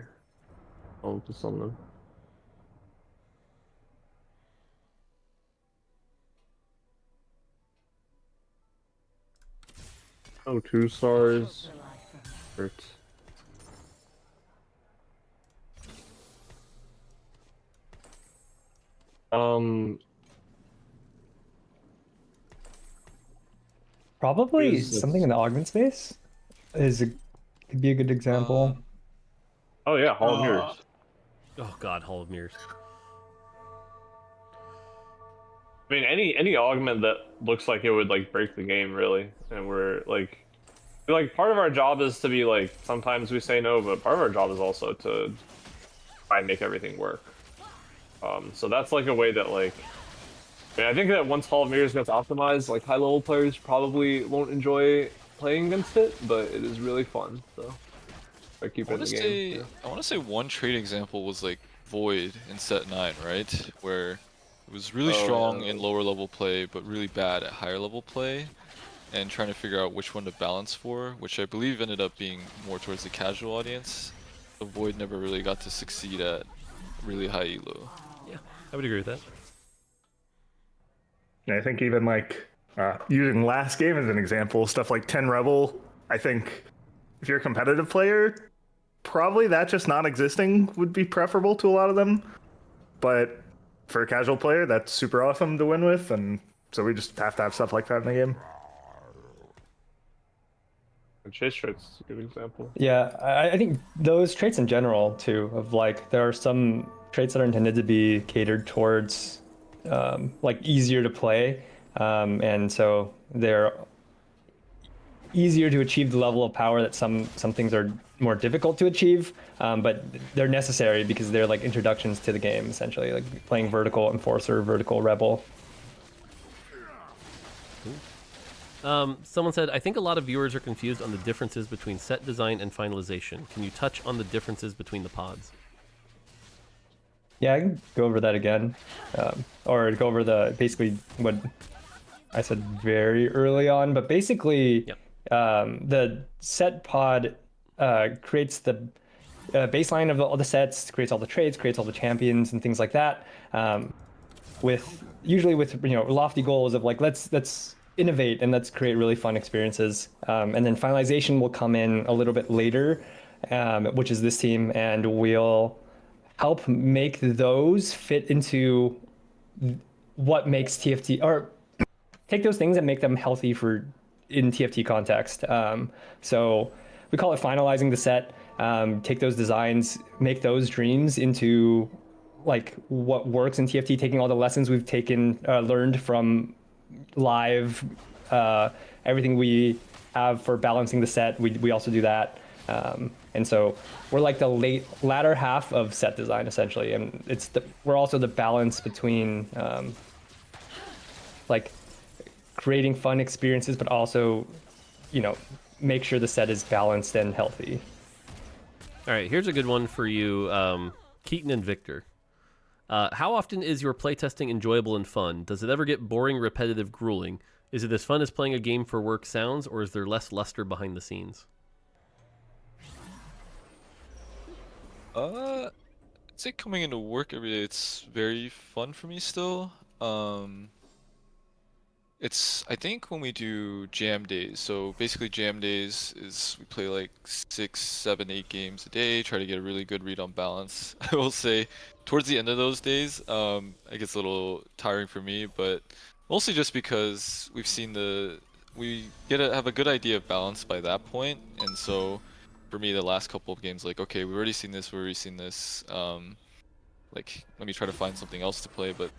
come up with something. Oh, 2 stars. Hurt. Probably something in the augment space could be a good example. Oh yeah, Hall of Mirrors. Oh god, Hall of Mirrors. I mean, any augment that looks like it would like break the game, really, and we're like part of our job is to be like, sometimes we say no, but part of our job is also to try and make everything work. So that's like a way that like, I mean, I think that once Hall of Mirrors gets optimized, like high level players probably won't enjoy playing against it, but it is really fun. So I keep it in the game. Yeah. I want to say one trade example was like Void in set 9, right? Where it was really strong in lower level play, but really bad at higher level play, and trying to figure out which one to balance for, which I believe ended up being more towards the casual audience. The Void never really got to succeed at really high elo. Yeah, I would agree with that. And I think even like using last game as an example, stuff like 10 Rebel, I think if you're a competitive player, probably that just not existing would be preferable to a lot of them. But for a casual player, that's super awesome to win with, and so we just have to have stuff like that in the game. And chase traits is a good example. Yeah, I think those traits in general too, of like there are some traits that are intended to be catered towards like easier to play, and so they're easier to achieve the level of power that some things are more difficult to achieve, but they're necessary because they're like introductions to the game, essentially, like playing vertical enforcer, vertical rebel. Someone said, I think a lot of viewers are confused on the differences between set design and finalization. Can you touch on the differences between the pods? Yeah, I can go over that again, or go over basically what I said very early on. But basically, Yep. The set pod creates the baseline of all the sets, creates all the traits, creates all the champions and things like that. with usually with lofty goals of like let's innovate and let's create really fun experiences. And then finalization will come in a little bit later, which is this team, and we'll help make those fit into what makes TFT, or take those things and make them healthy for in TFT context. So we call it finalizing the set. Take those designs, make those dreams into like what works in TFT, taking all the lessons we've learned from live, everything we have for balancing the set. We also do that. And so we're like the latter half of set design essentially, and we're also the balance between like creating fun experiences, but also make sure the set is balanced and healthy. All right, here's a good one for you, Keaton and Victor. How often is your playtesting enjoyable and fun? Does it ever get boring, repetitive, grueling? Is it as fun as playing a game for work sounds, or is there less luster behind the scenes? I'd say coming into work every day, it's very fun for me still. I think when we do jam days, so basically jam days is we play like 6, 7, 8 games a day, try to get a really good read on balance. I will say towards the end of those days, it gets a little tiring for me, but mostly just because we've seen we have a good idea of balance by that point, and so for me the last couple of games, like, okay, we've already seen this, like, let me try to find something else to play, but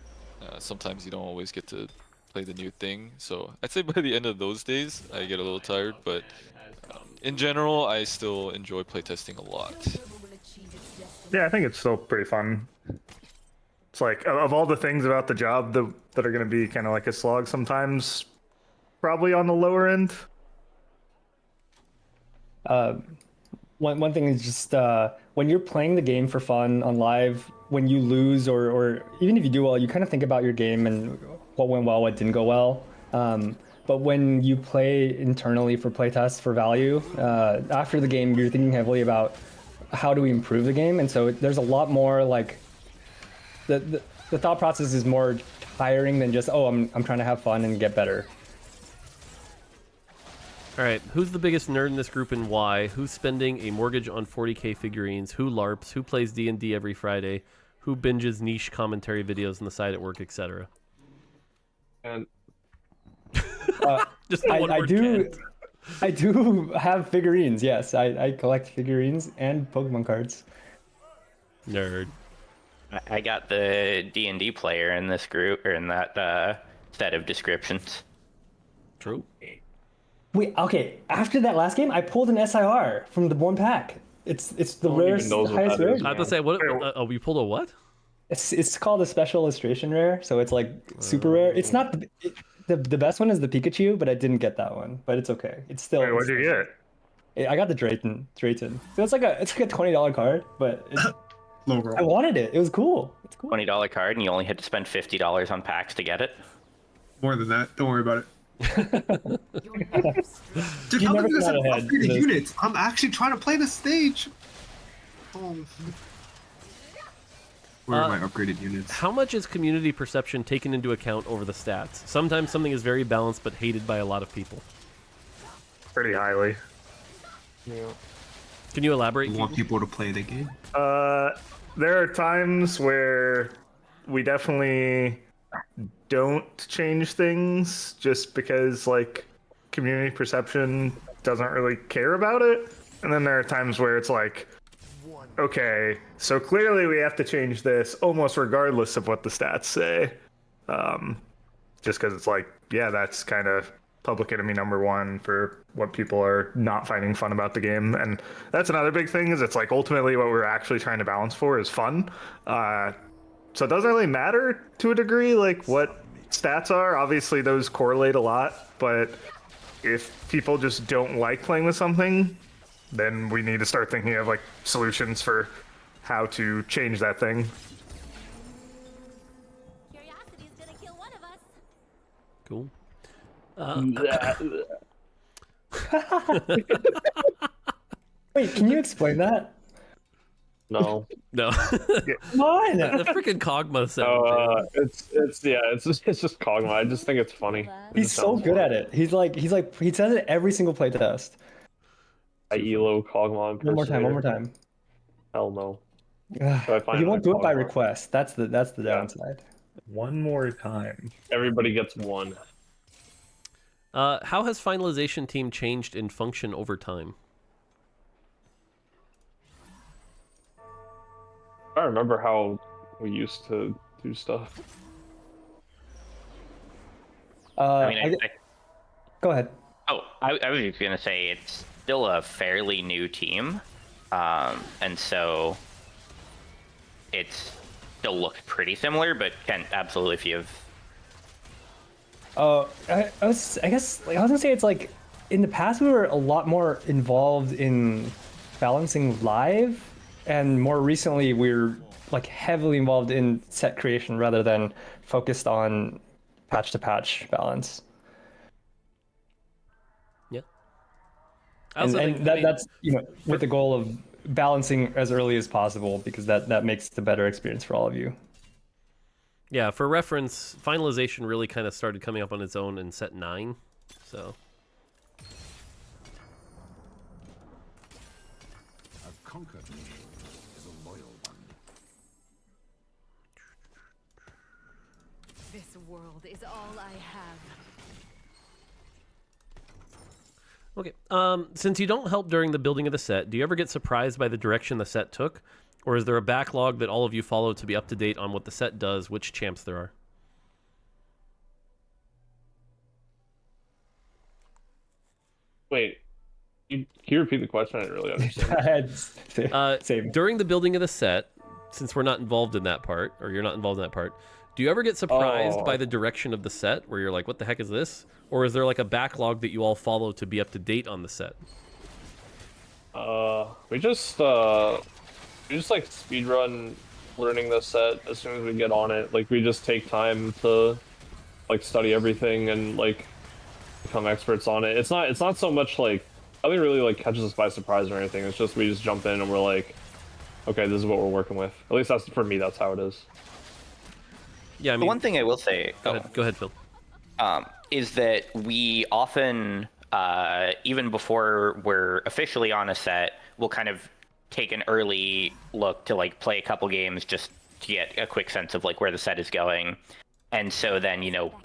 sometimes you don't always get to play the new thing. So I'd say by the end of those days, I get a little tired, but in general, I still enjoy playtesting a lot. Yeah, I think it's still pretty fun. It's like, of all the things about the job that are going to be kind of like a slog sometimes, probably on the lower end. One thing is just when you're playing the game for fun on live, when you lose or even if you do well, you kind of think about your game and what went well, what didn't go well. But when you play internally for playtests for value, after the game, you're thinking heavily about how do we improve the game, and so there's a lot more like the thought process is more tiring than just I'm trying to have fun and get better. All right, who's the biggest nerd in this group and why? Who's spending a mortgage on 40k figurines? Who LARPs? Who plays D&D every Friday? Who binges niche commentary videos on the side at work, etc.? And Just the one I word do. Kent. I do have figurines. Yes, I collect figurines and Pokemon cards. Nerd. I got the D&D player in this group, or in that set of descriptions. True. Wait, okay. After that last game, I pulled an SIR from the one pack. It's the don't even rarest, know what highest that is, rarity. I have to say, what? We pulled a what? It's called a special illustration rare, so it's like super rare. It's not the best one is the Pikachu, but I didn't get that one. But it's okay. It's still. Wait, what'd you get? I got the Drayton. So it's like a $20 card, but Low roll. I wanted it. It was cool. It's cool. $20 card, and you only had to spend $50 on packs to get it. More than that. Don't worry about it. Dude, You how never come this thought have ahead upgraded for this. units? I'm actually trying to play the stage. Oh. Where are my upgraded units? How much is community perception taken into account over the stats? Sometimes something is very balanced but hated by a lot of people. Pretty highly. Can you elaborate? You want people to play the game? There are times where we definitely don't change things just because like community perception doesn't really care about it, and then there are times where it's like, okay, so clearly we have to change this almost regardless of what the stats say, just because it's like, yeah, that's kind of public enemy number one for what people are not finding fun about the game. And that's another big thing, is it's like ultimately what we're actually trying to balance for is fun. So it doesn't really matter to a degree like what stats are. Obviously those correlate a lot, but if people just don't like playing with something, then we need to start thinking of like solutions for how to change that thing. Curiosity's gonna kill one of us. Cool. Wait, can you explain that? No. No. Come on. The freaking Kog'Maw sound. Oh, dude. it's just Kog'Maw. I just think it's funny. It He's just so sounds good fun. at it. He says it every single playtest. I elo Kog'Maw One more time, one more impersonator. time. Hell no. Ugh, So I but find he won't that do it by Kog'Maw. request. That's the Yeah. downside. One more time. Everybody gets one. How has Finalization team changed in function over time? I remember how we used to do stuff. Go ahead. I was just gonna say it's still a fairly new team, and so it's still looks pretty similar. But Kent, absolutely, if you have I guess I was gonna say it's like in the past we were a lot more involved in balancing live, and more recently we're like heavily involved in set creation rather than focused on patch to patch balance. Yeah. I also think, That's with the goal of balancing as early as possible because that makes the better experience for all of you. yeah, for reference, Finalization really kind of started coming up on its own in set 9. So, A conquered is a loyal one. This world is all I have. okay. Since you don't help during the building of the set, do you ever get surprised by the direction the set took? Or is there a backlog that all of you follow to be up to date on what the set does, which champs there are? Wait, can you repeat the question? I didn't really understand. Same. During the building of the set, since we're not involved in that part, or you're not involved in that part, do you ever get surprised by the direction of the set where you're like, what the heck is this? Or is there like a backlog that you all follow to be up to date on the set? We just like speedrun learning the set as soon as we get on it. Like we just take time to like study everything and like become experts on it. It's not so much like nothing really like catches us by surprise or anything. It's just we just jump in and we're like, okay, this is what we're working with. At least that's for me. That's how it is. Yeah, I mean, the one thing I will say, go ahead, Phil. is that we often, even before we're officially on a set, we'll kind of take an early look to like play a couple games just to get a quick sense of like where the set is going. And so then,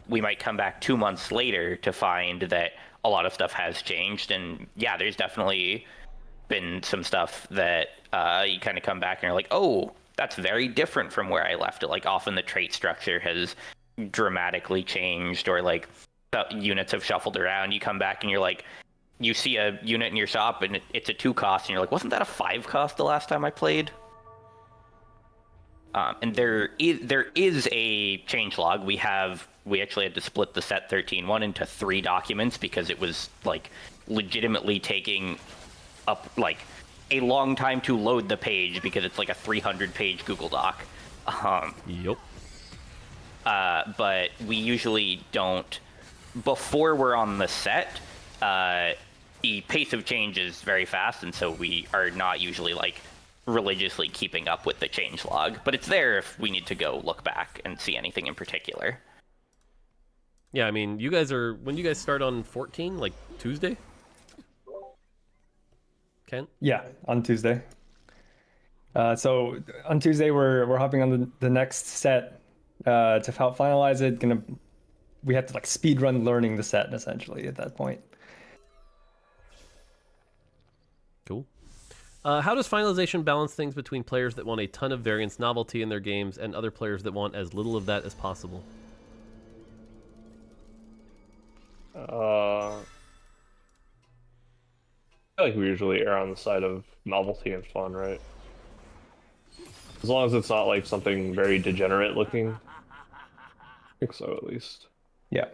we might come back 2 months later to find that a lot of stuff has changed. And yeah, there's definitely been some stuff that you kind of come back and you're like, oh, that's very different from where I left it. Like often the trait structure has dramatically changed, or like units have shuffled around. You come back and you're like, you see a unit in your shop and it's a 2 cost, and you're like, wasn't that a 5 cost the last time I played? And there is a change log. We actually had to split the set 13.1 into 3 documents because it was like legitimately taking up like a long time to load the page because it's like a 300-page Google Doc. Yep. But we usually don't, before we're on the set, the pace of change is very fast, and so we are not usually like religiously keeping up with the change log. But it's there if we need to go look back and see anything in particular. Yeah, I mean, when you guys start on 14, like Tuesday? Kent? Yeah, on Tuesday. So on Tuesday we're hopping on the next set to finalize it. We have to like speed run learning the set essentially at that point. Cool. How does Finalization balance things between players that want a ton of variance novelty in their games and other players that want as little of that as possible? I feel like we usually err on the side of novelty and fun, right? As long as it's not like something very degenerate looking. I think so, at least. Yeah.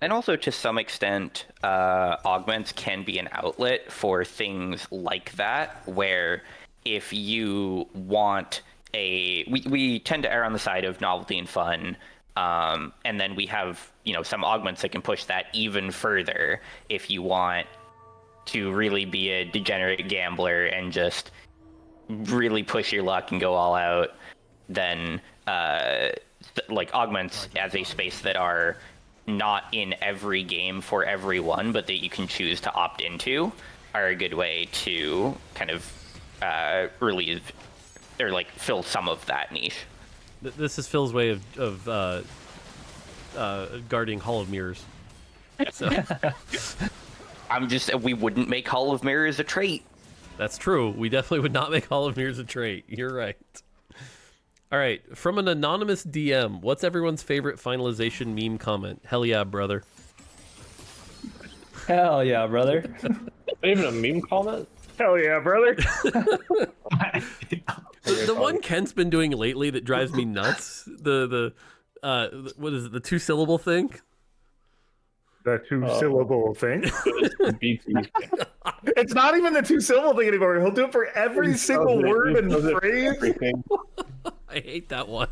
And also, to some extent, augments can be an outlet for things like that, where if you want we tend to err on the side of novelty and fun, and then we have, some augments that can push that even further if you want to really be a degenerate gambler and just really push your luck and go all out, then like augments as a space that are not in every game for everyone, but that you can choose to opt into, are a good way to kind of relieve or like fill some of that niche. This is Phil's way of guarding Hall of Mirrors. So. We wouldn't make Hall of Mirrors a trait. That's true. We definitely would not make Hall of Mirrors a trait. You're right. All right. From an anonymous DM, what's everyone's favorite finalization meme comment? Hell yeah, brother. Hell yeah, brother. Even a meme comment? Hell yeah, brother. The one Kent's been doing lately that drives me nuts. The what is it? The 2-syllable thing. The 2-syllable thing. BT. It's not even the 2-syllable thing anymore. He'll do it for every single word and phrase. I hate that one.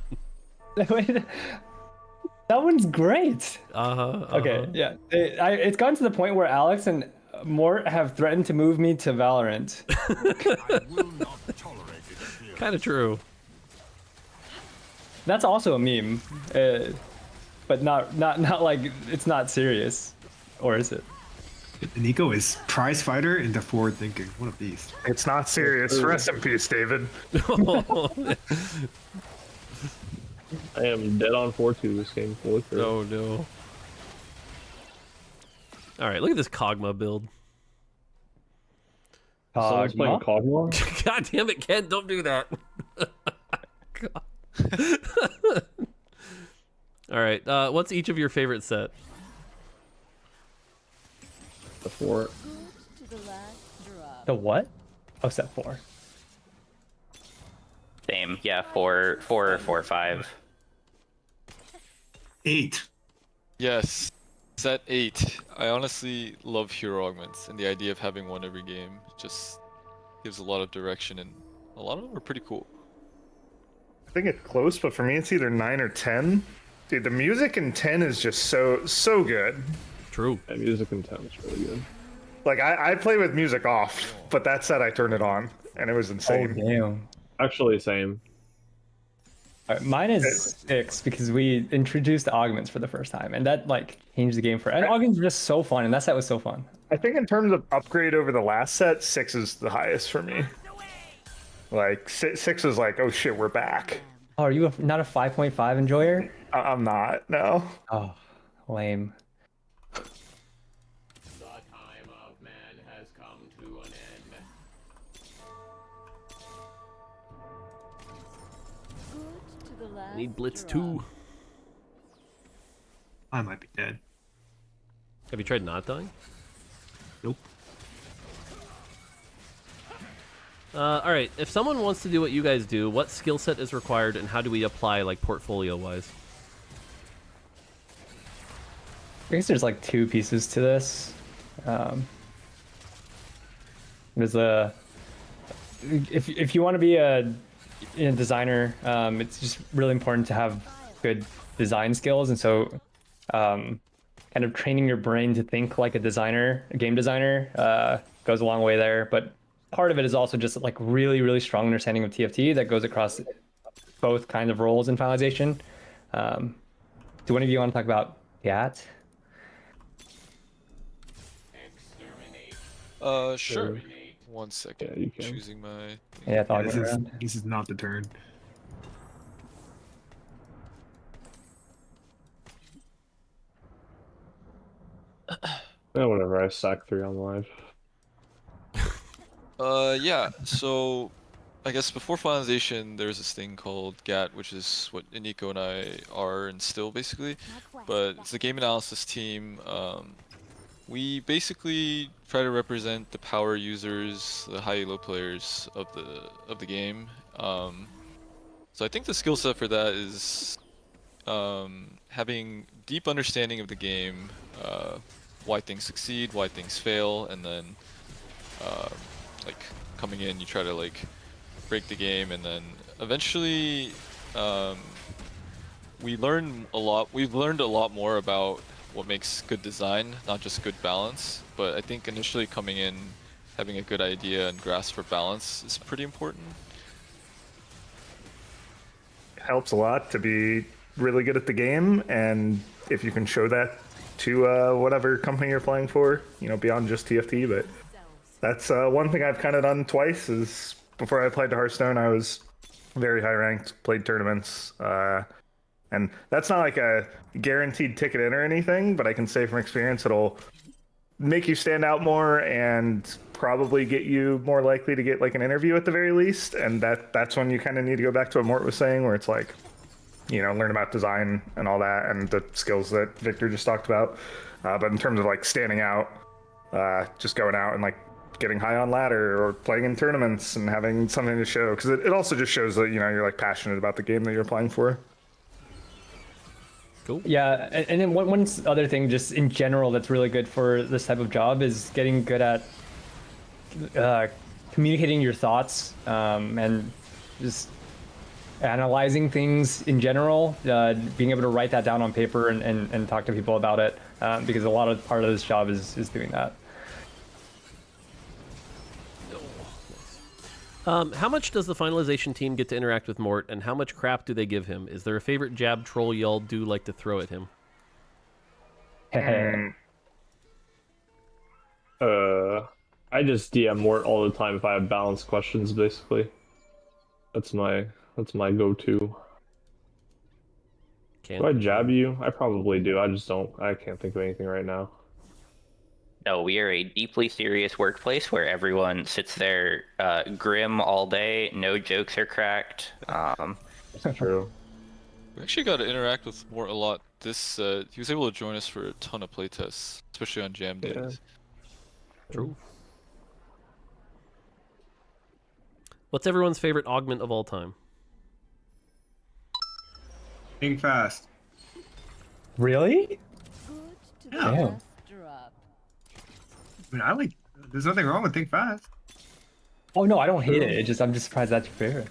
That one's great. Okay, yeah. It's gotten to the point where Alex and Mort have threatened to move me to Valorant. Kind of true. That's also a meme, but not like it's not serious, or is it? Iniko is prize fighter into forward thinking. What a beast. It's not serious. Rest in peace, David. I am dead on 4-2 this game. Oh no. All right, look at this Kog'Maw build. Someone's playing Kog'Maw? God damn it, Ken, don't do that. God. All right, what's each of your favorite set? The 4. The what? Oh, set 4. Same, yeah, 4, 5. 8. Yes, set 8. I honestly love hero augments, and the idea of having one every game just gives a lot of direction, and a lot of them are pretty cool. I think it's close, but for me, it's either 9 or 10. Dude, the music in 10 is just so good. True. Yeah, music in 10 is really good. Like, I play with music off, but that set I turned it on, and it was insane. Oh, damn. Actually, same. All right, mine is 6 because we introduced augments for the first time, and that like changed the game for. And augments were just so fun, and that set was so fun. I think in terms of upgrade over the last set, 6 is the highest for me. Like, 6 is like, oh shit, we're back. Oh, are you not a 5.5 enjoyer? I'm not, no. Oh, lame. The time of man has come to an end. Need Blitz 2. I might be dead. Have you tried not dying? Nope. All right, if someone wants to do what you guys do, what skill set is required, and how do we apply, like, portfolio-wise? I guess there's like 2 pieces to this. There's if you want to be a designer, it's just really important to have good design skills, and so kind of training your brain to think like a designer, a game designer, goes a long way there. But part of it is also just like really strong understanding of TFT that goes across both kinds of roles in finalization. Do one of you want to talk about that? Sure. 1 second. Yeah, you can. Choosing my. Yeah, I This is not the turn. Yeah, whatever. I sack 3 on live. Yeah. So, I guess before finalization, there's this thing called GAT, which is what Iniko and I are and still basically. But it's the game analysis team. We basically try to represent the power users, the high-elo players of the game. So I think the skill set for that is having deep understanding of the game, why things succeed, why things fail, and then like coming in, you try to like break the game, and then eventually we learn a lot. We've learned a lot more about what makes good design, not just good balance. But I think initially coming in, having a good idea and grasp for balance is pretty important. It helps a lot to be really good at the game, and if you can show that to whatever company you're playing for, beyond just TFT. But that's one thing I've kind of done twice. Is before I applied to Hearthstone, I was very high ranked, played tournaments, and that's not like a guaranteed ticket in or anything. But I can say from experience, it'll make you stand out more and probably get you more likely to get like an interview at the very least. And that's when you kind of need to go back to what Mort was saying, where it's like, learn about design and all that, and the skills that Victor just talked about. But in terms of like standing out, just going out and like getting high on ladder or playing in tournaments and having something to show, because it also just shows that you're like passionate about the game that you're applying for. Cool. Yeah, and then one other thing, just in general, that's really good for this type of job is getting good at communicating your thoughts, and just analyzing things in general, being able to write that down on paper and talk to people about it, because a part of this job is doing that. How much does the finalization team get to interact with Mort, and how much crap do they give him? Is there a favorite jab troll y'all do like to throw at him? I just DM Mort all the time if I have balance questions, basically. That's my go-to. Do I jab you? I probably do. I can't think of anything right now. No, we are a deeply serious workplace where everyone sits there grim all day. No jokes are cracked. That's true. We actually got to interact with Mort a lot. He was able to join us for a ton of playtests, especially on jam days. Yeah. True. What's everyone's favorite augment of all time? Think fast. Really? Good to Yeah. Damn. just drop. I mean, there's nothing wrong with think fast. Oh no, I don't hate it. I'm just surprised that's your favorite.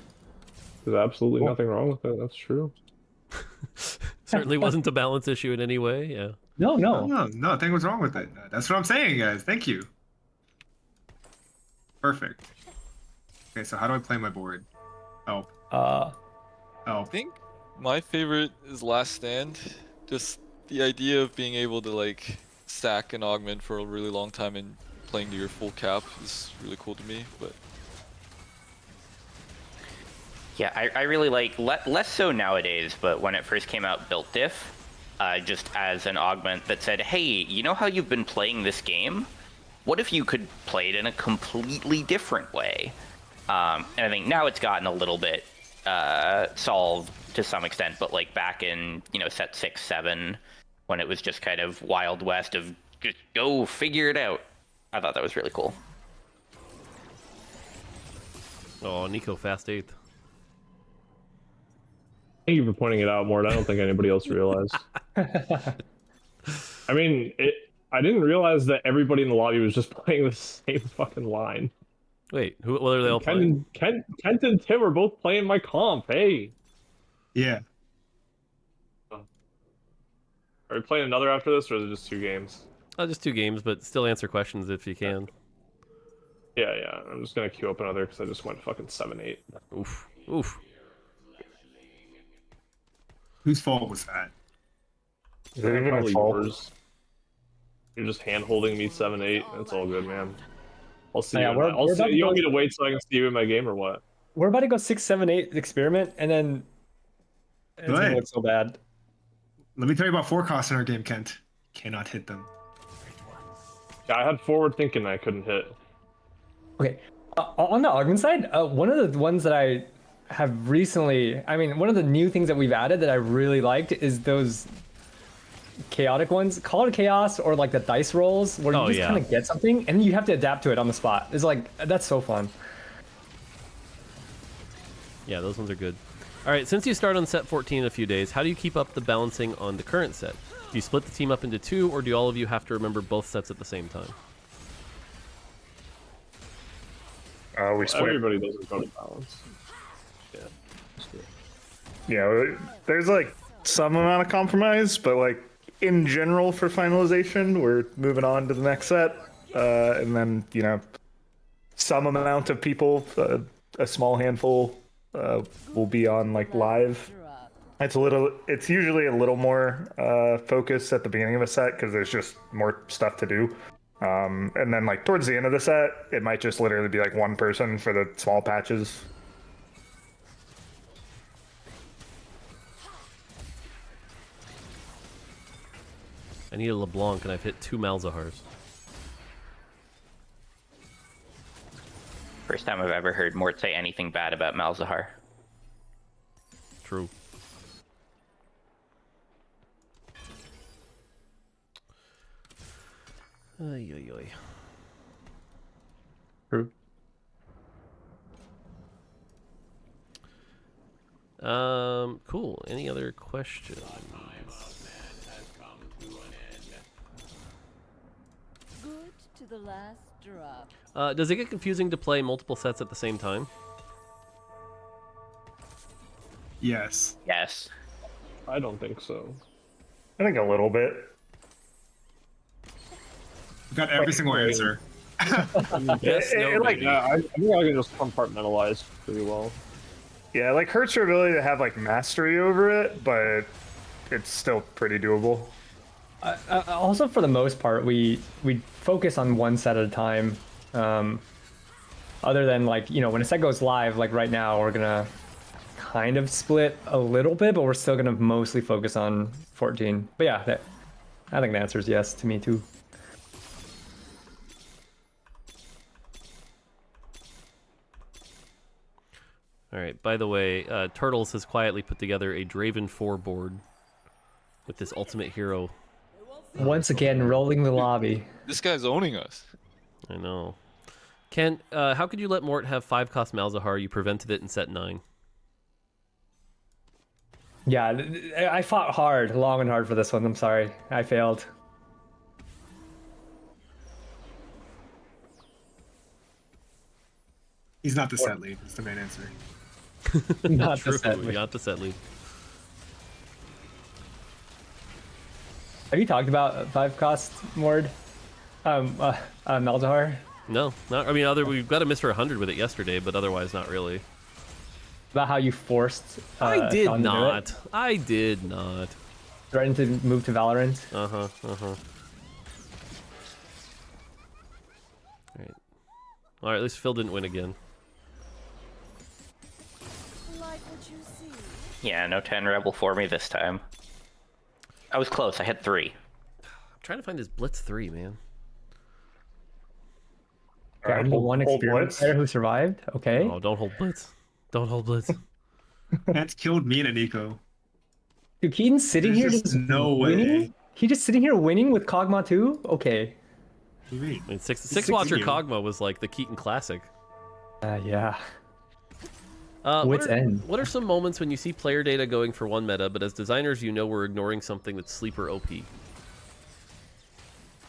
There's absolutely nothing wrong with it. That's true. Certainly wasn't a balance issue in any way. Yeah. No. No, think what's wrong with it. That's what I'm saying, guys. Thank you. Perfect. Okay, so how do I play my board? Oh. I think my favorite is Last Stand. Just the idea of being able to like stack an augment for a really long time and playing to your full cap is really cool to me. But Yeah, I really like, less so nowadays, but when it first came out, built diff, just as an augment that said, hey, you know how you've been playing this game? What if you could play it in a completely different way? And I think now it's gotten a little bit solved to some extent, but like back in, set 6, 7, when it was just kind of Wild West of just go figure it out, I thought that was really cool. Oh, Iniko fast 8th. Thank you for pointing it out, Mort. I don't think anybody else realized. I mean, I didn't realize that everybody in the lobby was just playing the same fucking line. Wait, what are they all playing? Kent and Tim are both playing my comp. Hey. Yeah. Are we playing another after this, or is it just 2 games? Just 2 games, but still answer questions if you can. Yeah. I'm just gonna queue up another because I just went fucking 7-8. Oof. Whose fault was that? Is it even a Probably fault? yours. You're just hand holding me 7-8. It's all good, man. I'll see Yeah, you. we're about to You go- want me to wait so I can see you in my game or what? We're about to go 6, 7, 8 experiment, and then it's Go gonna ahead. look so bad. Let me tell you about forecasts in our game, Kent. Cannot hit them. Yeah, I had forward thinking I couldn't hit. Okay, on the augment side, one of the ones that I have recently, one of the new things that we've added that I really liked is those chaotic ones. Call it chaos, or like the dice rolls where you just kind of get something and you have to adapt to it on the spot. It's like, that's so fun. Yeah, those ones are good. All right, since you start on set 14 in a few days, how do you keep up the balancing on the current set? Do you split the team up into 2, or do all of you have to remember both sets at the same time? We split. Everybody doesn't go to balance. Yeah, there's like some amount of compromise, but like in general for finalization, we're moving on to the next set, and then some amount of people, a small handful, will be on like live. It's usually a little more focused at the beginning of a set because there's just more stuff to do. And then like towards the end of the set, it might just literally be like one person for the small patches. I need a LeBlanc, and I've hit 2 Malzahars. First time I've ever heard Mort say anything bad about Malzahar. True. Ay, ay, ay. True. Cool. Any other questions? Good to the last drop. Does it get confusing to play multiple sets at the same time? Yes. Yes. I don't think so. I think a little bit. We've got every single answer. Yes, no, like, maybe. I think I can just compartmentalize pretty well. Yeah, like hurts your ability to have like mastery over it, but it's still pretty doable. Also, for the most part, we focus on one set at a time. Other than like, you know, when a set goes live, like right now, we're gonna kind of split a little bit, but we're still gonna mostly focus on 14. But yeah, I think the answer is yes to me too. All right. By the way, Turtles has quietly put together a Draven 4 board with this ultimate hero. Once again, rolling the lobby. This guy's owning us. I know. Ken, how could you let Mort have 5-cost Malzahar? You prevented it in set 9. Yeah, I fought hard, long and hard for this one. I'm sorry, I failed. He's not the set lead. That's the main answer. Not True, the set. not the set lead. Have you talked about 5-cost Mord? Malzahar? No, not. I mean, we've got a Mr. 100 with it yesterday, but otherwise, not really. About how you forced. I did Sean to do not. it? I did not. Threatened to move to Valorant. Uh huh. All right. All right. At least Phil didn't win again. Like what you see. Yeah, no 10 Rebel for me this time. I was close. I had 3. I'm trying to find his Blitz 3, man. Yeah, I'm the one hold experienced Blitz. player who survived. Okay. Oh, don't hold Blitz. Don't hold Blitz. That's killed me and Iniko. Dude, Keaton's sitting There's here just just no way. winning. He just sitting here winning with Kog'Maw too. Okay. What do you mean? I mean, six Six Watcher you. Kog'Maw was like the Keaton classic. Yeah. What Wit's end. What are some moments when you see player data going for one meta, but as designers, you know we're ignoring something that's sleeper OP? It's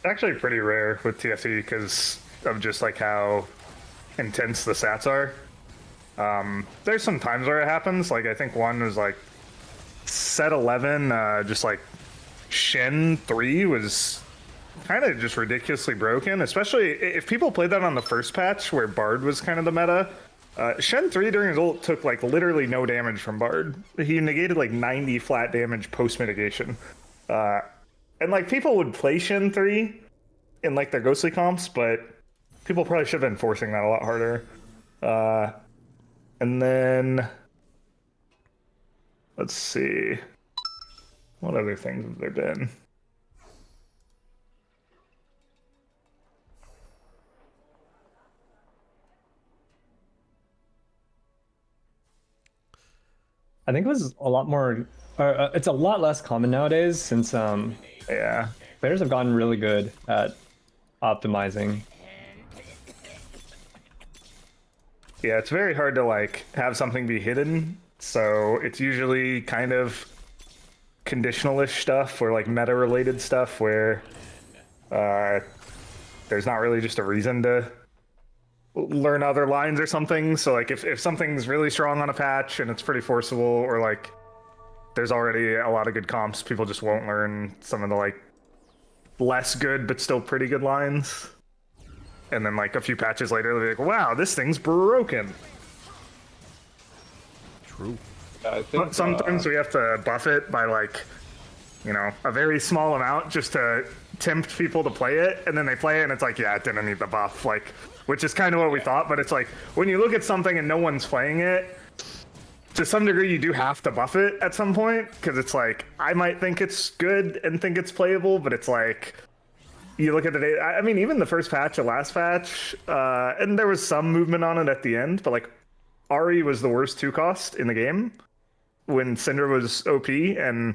actually pretty rare with TFT because of just like how intense the stats are. There's some times where it happens. Like I think one was like set 11, just like Shen 3 was kind of just ridiculously broken, especially if people played that on the first patch where Bard was kind of the meta. Shen 3 during his ult took like literally no damage from Bard. He negated like 90 flat damage post mitigation. And like people would play Shen 3 in like their ghostly comps, but people probably should have been forcing that a lot harder. And then let's see. What other things have there been? I think it was a lot more. It's a lot less common nowadays since Yeah. players have gotten really good at optimizing. Yeah, it's very hard to like have something be hidden. So it's usually kind of conditionalish stuff or like meta related stuff where there's not really just a reason to learn other lines or something. So like if something's really strong on a patch and it's pretty forcible, or like there's already a lot of good comps, people just won't learn some of the like less good but still pretty good lines. and then like a few patches later, they're like, wow, this thing's broken. True. I think But sometimes we have to buff it by like, you know, a very small amount just to tempt people to play it, and then they play it and it's like, yeah, it didn't need the buff, like, which is kind of what we thought. But it's like when you look at something and no one's playing it, to some degree you do have to buff it at some point, because it's like I might think it's good and think it's playable, but it's like you look at the data. I mean, even the first patch, the last patch, and there was some movement on it at the end, but like Ari was the worst 2 cost in the game when Syndra was OP, and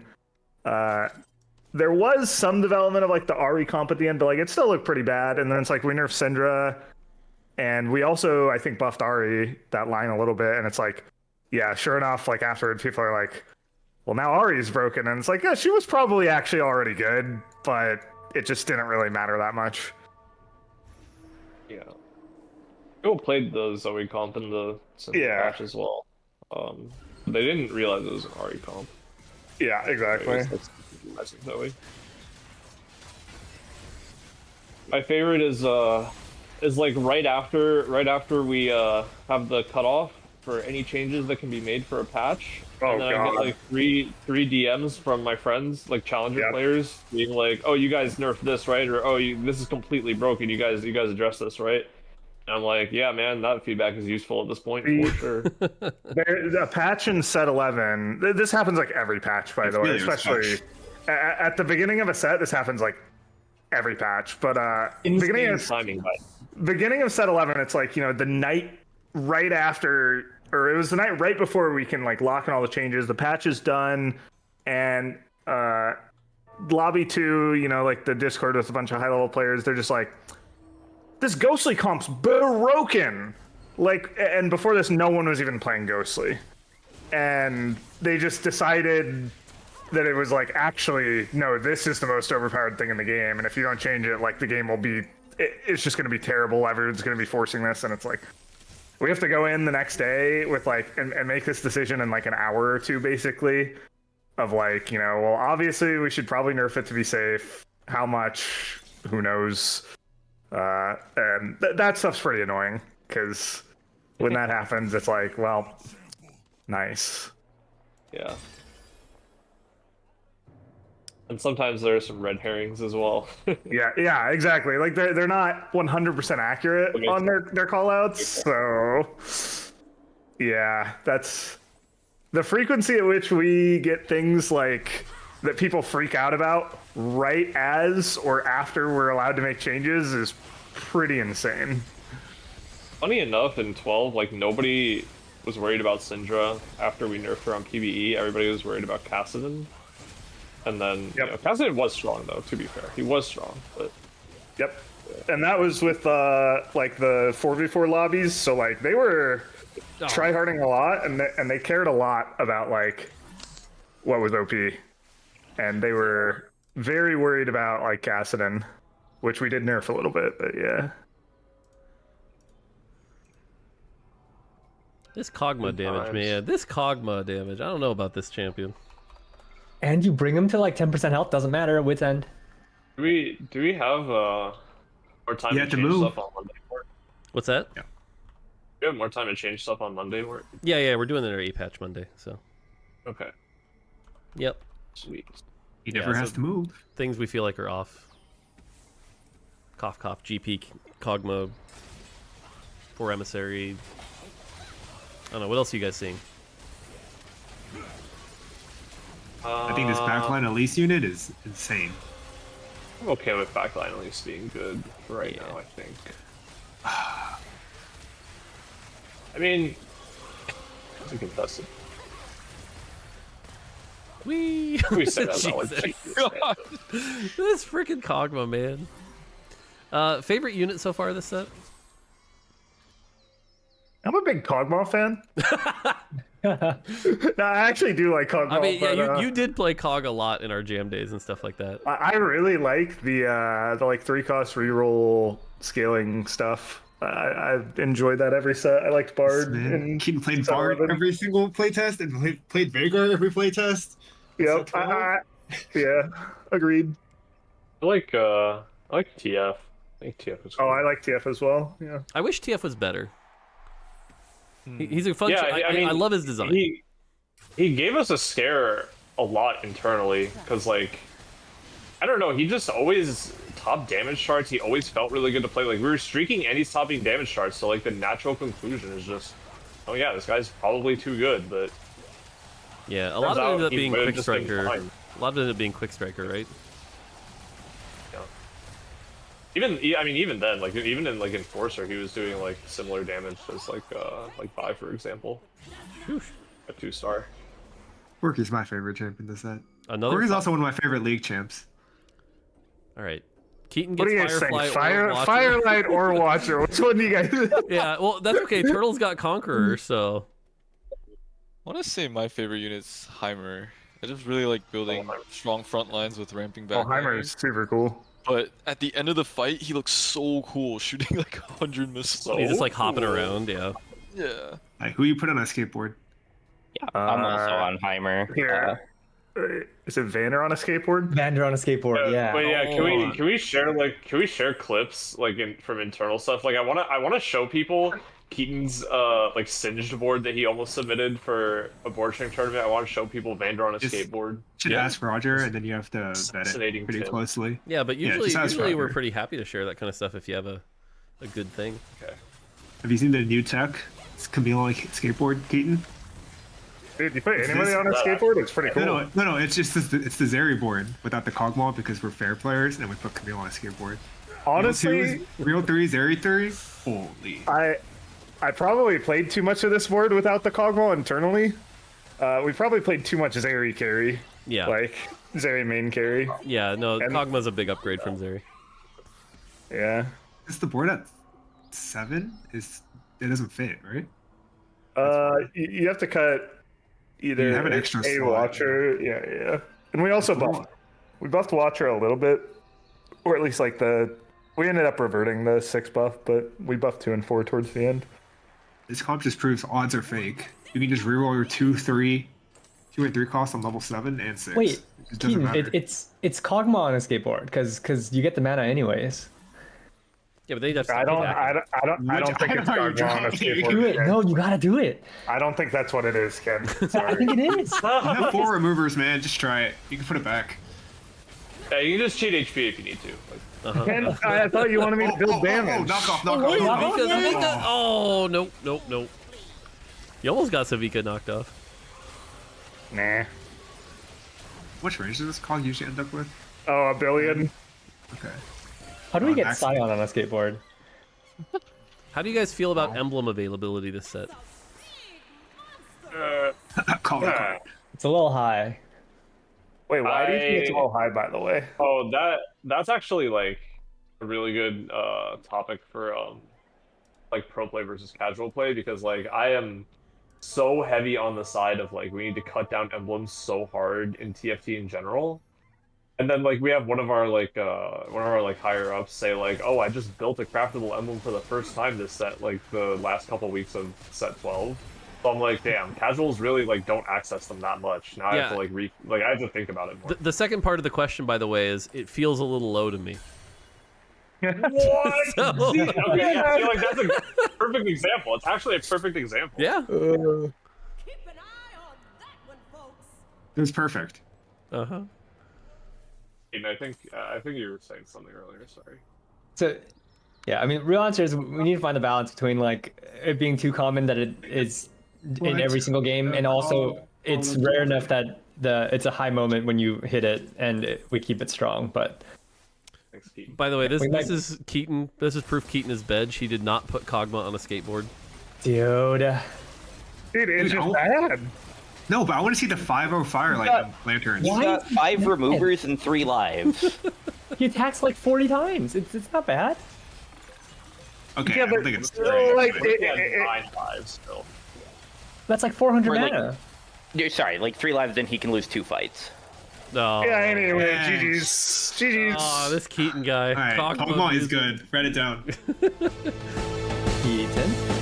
there was some development of like the Ari comp at the end, but like it still looked pretty bad. And then it's like we nerfed Syndra, and we also I think buffed Ari that line a little bit, and it's like, yeah, sure enough, like afterward people are like, well, now Ari's broken, and it's like, yeah, she was probably actually already good, but it just didn't really matter that much. Yeah. People played the Zoe comp in the patch as well. They didn't realize it was an Ari comp. Yeah, exactly. Zoe. My favorite is like right after we have the cutoff for any changes that can be made for a patch. Oh, and then I get like three DMs from my friends, like challenger players, being like, "Oh, you guys nerfed this, right?" Or, "Oh, this is completely broken. You guys address this, right?" And I'm like, "Yeah, man, that feedback is useful at this point for sure." There's a patch in set 11. This happens like every patch, by the way, especially at the beginning of a set. This happens like every patch, but beginning of set 11, it's like, you know, the night right after. Or it was the night right before we can like lock in all the changes. The patch is done, and lobby 2, you know, like the Discord with a bunch of high level players, they're just like, this Ghostly comp's broken. Like, and before this, no one was even playing Ghostly, and they just decided that it was like, actually, no, this is the most overpowered thing in the game, and if you don't change it, like the game will be, it's just going to be terrible. Everyone's going to be forcing this, and it's like, we have to go in the next day with like and make this decision in like an hour or two, basically, of like, you know, well, obviously we should probably nerf it to be safe. How much? Who knows? And that stuff's pretty annoying, because when that happens, it's like, well, nice. Yeah. And sometimes there are some red herrings as well. yeah, exactly. Like they're not 100% accurate on their callouts. So yeah, that's the frequency at which we get things like that people freak out about right as or after we're allowed to make changes is pretty insane. Funny enough, in 12, like nobody was worried about Syndra after we nerfed her on PvE. Everybody was worried about Kassadin. And then, you know, Kassadin was strong, though, to be fair. He was strong, but... Yep. And that was with, like, the 4v4 lobbies, so, like, they were tryharding a lot, and they cared a lot about, like, what was OP. And they were very worried about, like, Kassadin, which we did nerf a little bit, but yeah. This Kog'Maw damage, man. This Kog'Maw damage. I don't know about this champion. And you bring him to like 10% health, doesn't matter, wit's end. Do we have more time to change stuff on Monday? What's that? Yeah. Do we have more time to change stuff on Monday? Yeah, we're doing it our 8 patch Monday, so. Okay. Yep. Sweet. He never has to move. Things we feel like are off. Cough, cough, GP, Kog'Maw, 4 Emissary. I don't know, what else are you guys seeing? I think this backline Elise unit is insane. I'm okay with backline at least being good right now, I think. I mean, it's a contested. We said that God. This freaking Kog'Maw, man. Favorite unit so far this set? I'm a big Kog'Maw fan. No, I actually do like Kog'Maw. I mean, yeah, but, you did play Kog a lot in our jam days and stuff like that. I really like the like 3-cost reroll scaling stuff. I enjoyed that every set. I liked Bard. And Keaton played Bard every single playtest and played Veigar every playtest. Yep. Yeah, agreed. I like TF. I think TF is Oh, cool. I like TF as well. Yeah. I wish TF was better. He's a fun. Yeah, I mean, I love his design. He gave us a scare a lot internally because like I don't know, he just always top damage charts. He always felt really good to play. Like we were streaking and he's topping damage charts, so like the natural conclusion is just, oh yeah, this guy's probably too good. But yeah, a lot of it ended up being quick striker. Fine. A lot of it ended up being quick striker, right? Even then, like even in like Enforcer, he was doing like similar damage as like Vi, for example. A 2-star. Corki's my favorite champion this set. Another. Corki's also one of my favorite league champs. All right. Keaton What gets do you guys Firefly think? or Watcher. Firelight or Watcher? Which one do you guys? Yeah, well, that's okay. Turtle's got Conqueror, so. I want to say my favorite unit's Heimer. I just really like building strong front lines with ramping back. Heimer is super cool. But at the end of the fight, he looks so cool, shooting like 100 missiles. He's just like hopping around, yeah. Yeah. Like, who you put on a skateboard? Yeah, I'm also on Heimer. Here. Is it Vander on a skateboard? Vander on a skateboard, yeah. But yeah, can we share clips like from internal stuff? Like I wanna show people Keaton's like singed board that he almost submitted for a board sharing tournament. I want to show people Vander on a skateboard. Should ask Roger, and then you have to vet it Fascinating pretty tip. closely. Yeah, but usually, just ask usually we're Roger. pretty happy to share that kind of stuff if you have a good thing. Okay. Have you seen the new tech? It's Camille like skateboard, Keaton. Dude, you put anybody this- on a skateboard? It's pretty cool. No. It's just it's the Zeri board without the Cogmall because we're fair players, and we put Camille on a skateboard. Honestly, Real 3, Zeri 3. Holy. I probably played too much of this board without the Cogwall internally. We probably played too much Zeri carry. Yeah. Like, Zeri main carry. Yeah, no, And- Kog'Maw's a big upgrade from Zeri. Yeah. Is the board at 7? It doesn't fit, right? You have to cut either You have an extra a slot. Watcher. Yeah. And we also buffed Watcher a little bit. Or at least like we ended up reverting the 6 buff, but we buffed 2 and 4 towards the end. This comp just proves odds are fake. You can just reroll your 2 and 3 costs on level 7 and 6. Wait, It doesn't Keaton, matter. it's Kog'Maw on a skateboard because you get the mana anyways. Yeah, but they have to I don't think I it's know you're Cogwall on a joking. skateboard. Do it. Ken. No, you gotta do it. I don't think that's what it is, Ken. I Sorry. think it is. You have 4 removers, man. Just try it. You can put it back. Yeah, you can just cheat HP if you need to. Like, Ken, I thought you wanted me to build damage. knock off. Savika. Oh, nope. You almost got Savika knocked off. Nah. Which range does this cog usually end up with? Oh, $1 billion. Okay. How do we get Excellent. Scion on a skateboard? How do you guys feel about emblem availability this set? Call it. It's a little high. Wait, why do you think it's all high, by the way? oh, that's actually like a really good topic for like pro play versus casual play, because like I am so heavy on the side of like we need to cut down emblems so hard in TFT in general. And then like we have one of our higher ups say like, oh, I just built a craftable emblem for the first time this set, like the last couple weeks of set 12. So I'm like, damn, casuals really like don't access them that much. Now I have to like I have to think about it more. The second part of the question, by the way, is it feels a little low to me. What? So- See, okay, yeah, I feel like that's a perfect example. It's actually a perfect example. Yeah. Keep an eye on that one, folks. It was perfect. Uh-huh. And I think you were saying something earlier. Sorry. So, yeah, I mean, real answer is we need to find the balance between like it being too common that it is in every single game, and also it's rare enough that it's a high moment when you hit it, and we keep it strong. But Thanks, Keaton. By the way, this We might- is Keaton. This is proof Keaton is bed. She did not put Kog'Maw on a skateboard. dude, Dude, it's just Dude, bad. No, but I want to see the 5-0 Firelight lanterns. He's got 5 removers and 3 lives. he attacks like 40 times. It's not bad. Okay, Yeah, I don't but think it's still, great. like, but- He had 9 lives still. That's like 400 Or, like- mana. Sorry, like 3 lives, then he can lose 2 fights. No. Yeah, anyway, Thanks. GG's. Oh, this Keaton guy. All right, Kog'Maw is good. Write it down. Keaton.